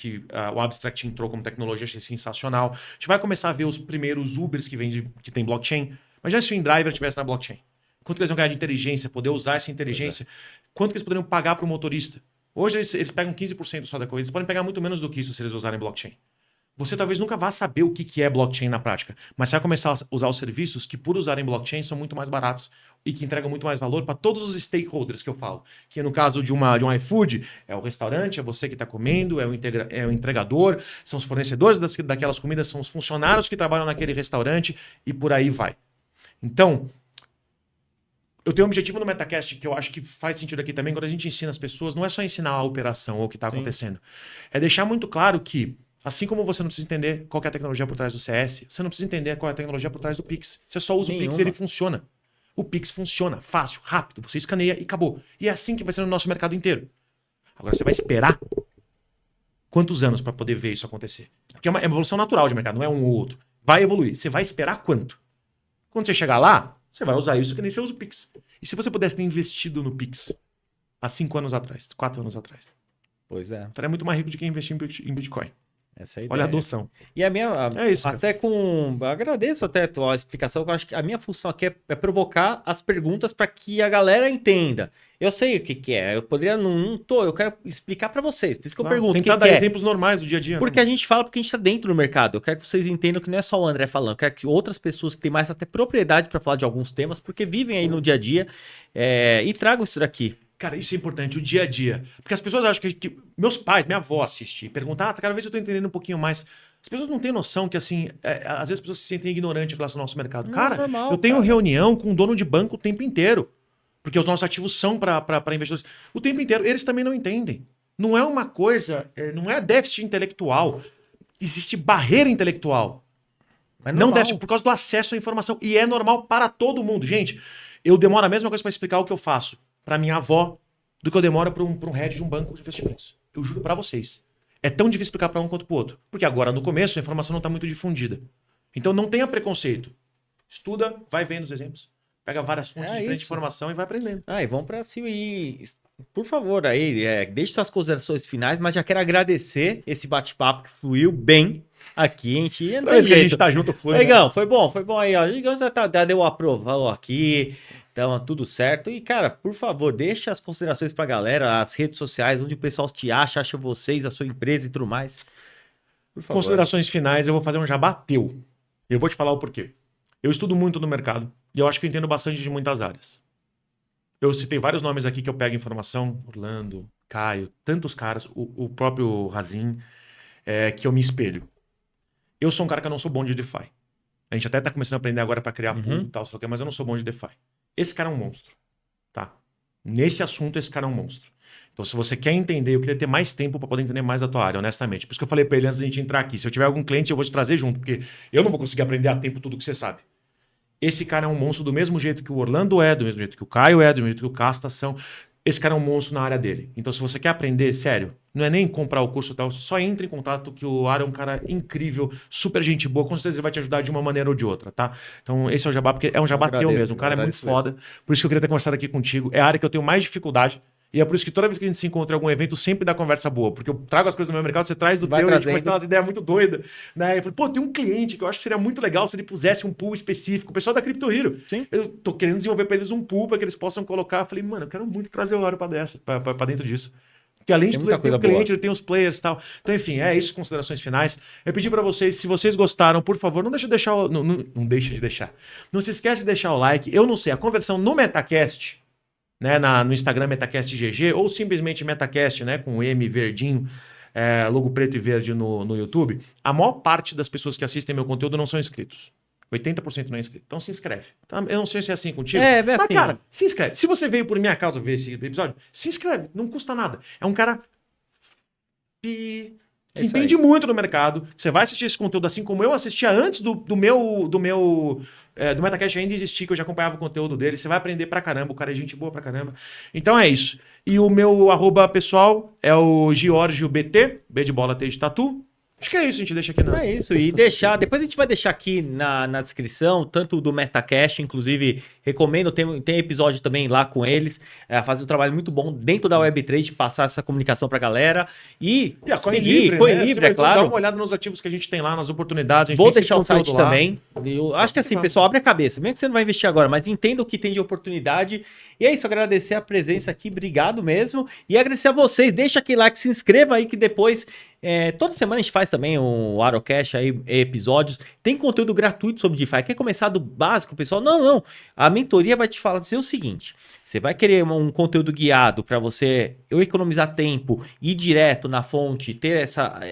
Speaker 2: Abstract entrou como tecnologia, achei sensacional. A gente vai começar a ver os primeiros Ubers que tem blockchain, Imagina se o InDriver estivesse na blockchain. Quanto que eles vão ganhar de inteligência, poder usar essa inteligência? Quanto que eles poderiam pagar para o motorista? Hoje eles pegam 15% só da corrida. Eles podem pegar muito menos do que isso se eles usarem blockchain. Você talvez nunca vá saber o que é blockchain na prática, mas você vai começar a usar os serviços que, por usarem blockchain, são muito mais baratos e que entregam muito mais valor para todos os stakeholders que eu falo. Que no caso de um iFood, é o restaurante, é você que está comendo, é o entregador, são os fornecedores daquelas comidas, são os funcionários que trabalham naquele restaurante e por aí vai. Então, eu tenho um objetivo no Metacast que eu acho que faz sentido aqui também, quando a gente ensina as pessoas, não é só ensinar a operação ou o que está acontecendo. É deixar muito claro que, assim como você não precisa entender qual que é a tecnologia por trás do CS, você não precisa entender qual é a tecnologia por trás do Pix. Você só usa o Pix e ele funciona. O Pix funciona fácil, rápido, você escaneia e acabou. E é assim que vai ser no nosso mercado inteiro. Agora, você vai esperar quantos anos para poder ver isso acontecer? Porque é uma evolução natural de mercado, não é um ou outro. Vai evoluir. Você vai esperar quanto? Quando você chegar lá, você vai usar isso que nem você usa o Pix. E se você pudesse ter investido no Pix há 5 anos atrás, 4 anos atrás?
Speaker 1: Pois é.
Speaker 2: Estaria muito mais rico de quem investir em Bitcoin.
Speaker 1: Essa é a ideia.
Speaker 2: Olha a adoção.
Speaker 1: E a minha.
Speaker 2: É isso,
Speaker 1: até com. Agradeço até a tua explicação, que eu acho que a minha função aqui é provocar as perguntas para que a galera entenda. Eu sei o que é. Eu poderia. Eu quero explicar para vocês. Por isso que eu pergunto.
Speaker 2: Tentar dar exemplos normais do dia a dia.
Speaker 1: Porque a gente fala porque a gente está dentro do mercado. Eu quero que vocês entendam que não é só o André falando. Eu quero que outras pessoas que têm mais até propriedade para falar de alguns temas, porque vivem aí no dia a dia e tragam isso daqui.
Speaker 2: Cara, isso é importante, o dia a dia. Porque as pessoas acham que meus pais, minha avó assistir, perguntar, cada vez eu tô entendendo um pouquinho mais. As pessoas não têm noção que, assim, às vezes as pessoas se sentem ignorantes em relação ao nosso mercado.
Speaker 1: Não,
Speaker 2: cara,
Speaker 1: normal,
Speaker 2: eu tenho
Speaker 1: cara.
Speaker 2: reunião com o dono de banco o tempo inteiro. Porque os nossos ativos são para investidores. O tempo inteiro, eles também não entendem. Não é uma coisa, não é déficit intelectual. Existe barreira intelectual.
Speaker 1: Mas
Speaker 2: Não
Speaker 1: normal.
Speaker 2: déficit por causa do acesso à informação. E é normal para todo mundo. Gente, eu demoro a mesma coisa para explicar o que eu faço para minha avó do que eu demoro para um head de um banco de investimentos. Eu juro para vocês. É tão difícil explicar para um quanto para o outro. Porque agora, no começo, a informação não está muito difundida. Então, não tenha preconceito. Estuda, vai vendo os exemplos. Pega várias fontes de diferentes de informação e vai aprendendo.
Speaker 1: E vamos para cima e, por favor, aí, deixe suas considerações finais, mas já quero agradecer esse bate-papo que fluiu bem aqui, a gente.
Speaker 2: Toda vez que a gente tá junto, flui.
Speaker 1: Legal, foi bom aí, ó. Digamos, já deu o aprovão aqui, então tudo certo. E, cara, por favor, deixa as considerações pra galera, as redes sociais, onde o pessoal te acha vocês, a sua empresa e tudo mais. Por favor.
Speaker 2: Considerações finais, eu vou fazer um jabá teu. Eu vou te falar o porquê. Eu estudo muito no mercado e eu acho que eu entendo bastante de muitas áreas. Eu citei vários nomes aqui que eu pego informação, Orlando, Caio, tantos caras, o próprio Razin, que eu me espelho. Eu sou um cara que eu não sou bom de DeFi. A gente até tá começando a aprender agora para criar pool e tal, mas eu não sou bom de DeFi. Esse cara é um monstro, tá? Nesse assunto, esse cara é um monstro. Então, se você quer entender, eu queria ter mais tempo para poder entender mais da tua área, honestamente. Por isso que eu falei para ele antes da gente entrar aqui. Se eu tiver algum cliente, eu vou te trazer junto, porque eu não vou conseguir aprender a tempo tudo que você sabe. Esse cara é um monstro do mesmo jeito que o Orlando do mesmo jeito que o Caio do mesmo jeito que o Casta são. Esse cara é um monstro na área dele. Então, se você quer aprender, sério, não é nem comprar o curso e tal, só entre em contato que o Aro é um cara incrível, super gente boa, com certeza ele vai te ajudar de uma maneira ou de outra, tá? Então, esse é o jabá, porque é um jabá teu mesmo. O cara é muito foda. Por isso que eu queria ter conversado aqui contigo. É a área que eu tenho mais dificuldade. E é por isso que toda vez que a gente se encontra em algum evento, sempre dá conversa boa. Porque eu trago as coisas do meu mercado, você traz do teu, e a gente começa a ter umas ideias muito doidas. Né? Eu falei, pô, tem um cliente que eu acho que seria muito legal se ele pusesse um pool específico. O pessoal da Crypto Hero. Sim. Eu tô querendo desenvolver para eles um pool para que eles possam colocar. Eu falei, mano, eu quero muito trazer o Aro para dentro disso. Porque além de tudo, ele tem o cliente, ele tem os players e tal. Então, enfim, é isso, considerações finais. Eu pedi para vocês, se vocês gostaram, por favor, não deixe de deixar não deixe de deixar. Não se esquece de deixar o like. Eu não sei, a conversão no Metacast, né, no Instagram Metacast GG, ou simplesmente Metacast, né, com M verdinho, logo preto e verde no YouTube, a maior parte das pessoas que assistem meu conteúdo não são inscritos. 80% não é inscrito. Então se inscreve. Tá? Eu não sei se é assim contigo. Mas, assim, cara, se inscreve. Se você veio por minha causa ver esse episódio, se inscreve. Não custa nada. É um cara que entende muito do mercado. Você vai assistir esse conteúdo assim como eu assistia antes do Metacast ainda existir, que eu já acompanhava o conteúdo dele. Você vai aprender pra caramba. O cara é gente boa pra caramba. Então é isso. E o meu @ pessoal é o GiorgioBT, B de bola, T de tatu. Acho que é isso, a gente deixa aqui nas...
Speaker 1: É isso, e deixar, depois a gente vai deixar aqui na descrição, tanto do Metacast, inclusive recomendo, tem episódio também lá com eles, fazer um trabalho muito bom dentro da Web3, passar essa comunicação pra galera e
Speaker 2: a
Speaker 1: seguir,
Speaker 2: né?
Speaker 1: CoinLivre, é claro.
Speaker 2: Dá uma olhada nos ativos que a gente tem lá, nas oportunidades. A gente
Speaker 1: Vou
Speaker 2: tem
Speaker 1: deixar o
Speaker 2: sempre
Speaker 1: site
Speaker 2: conteúdo lá.
Speaker 1: também. Eu acho que assim, pessoal, abre a cabeça, mesmo que você não vai investir agora, mas entenda o que tem de oportunidade. E é isso, agradecer a presença aqui, obrigado mesmo. E agradecer a vocês, deixa aquele like, se inscreva aí que depois... toda semana a gente faz também um Arocast aí, episódios. Tem conteúdo gratuito sobre DeFi. Quer começar do básico, pessoal? Não. A mentoria vai te falar dizer o seguinte: você vai querer um conteúdo guiado para você economizar tempo, ir direto na fonte, ter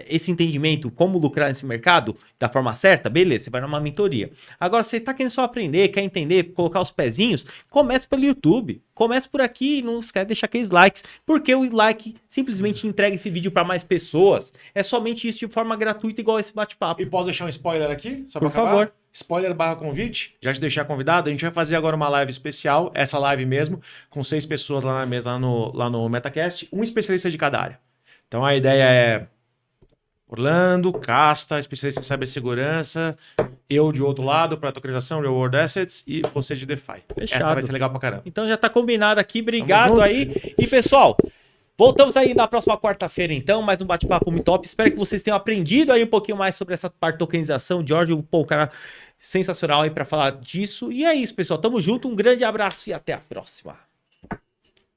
Speaker 1: esse entendimento como lucrar nesse mercado da forma certa, beleza, você vai numa mentoria. Agora, você tá querendo só aprender, quer entender, colocar os pezinhos, comece pelo YouTube. Comece por aqui e não esquece de deixar aqueles likes, porque o like simplesmente entrega esse vídeo para mais pessoas. É somente isso de forma gratuita, igual esse bate-papo.
Speaker 2: E posso deixar um spoiler aqui? Só
Speaker 1: Por
Speaker 2: pra acabar?
Speaker 1: favor.
Speaker 2: Spoiler / convite, já te deixar convidado. A gente vai fazer agora uma live especial, essa live mesmo, com 6 pessoas lá na mesa, lá no Metacast, um especialista de cada área. Então a ideia é Orlando, Casta, especialista em cibersegurança, eu de outro lado para tokenização, real world assets e você de DeFi.
Speaker 1: Fechado.
Speaker 2: Essa vai ser legal pra caramba.
Speaker 1: Então já tá combinado aqui, obrigado
Speaker 2: junto.
Speaker 1: aí. E pessoal, voltamos aí na próxima quarta-feira então, mais um bate-papo muito top. Espero que vocês tenham aprendido aí um pouquinho mais sobre essa parte de tokenização. George, pô, cara sensacional aí para falar disso. E é isso, pessoal. Tamo junto, um grande abraço e até a próxima.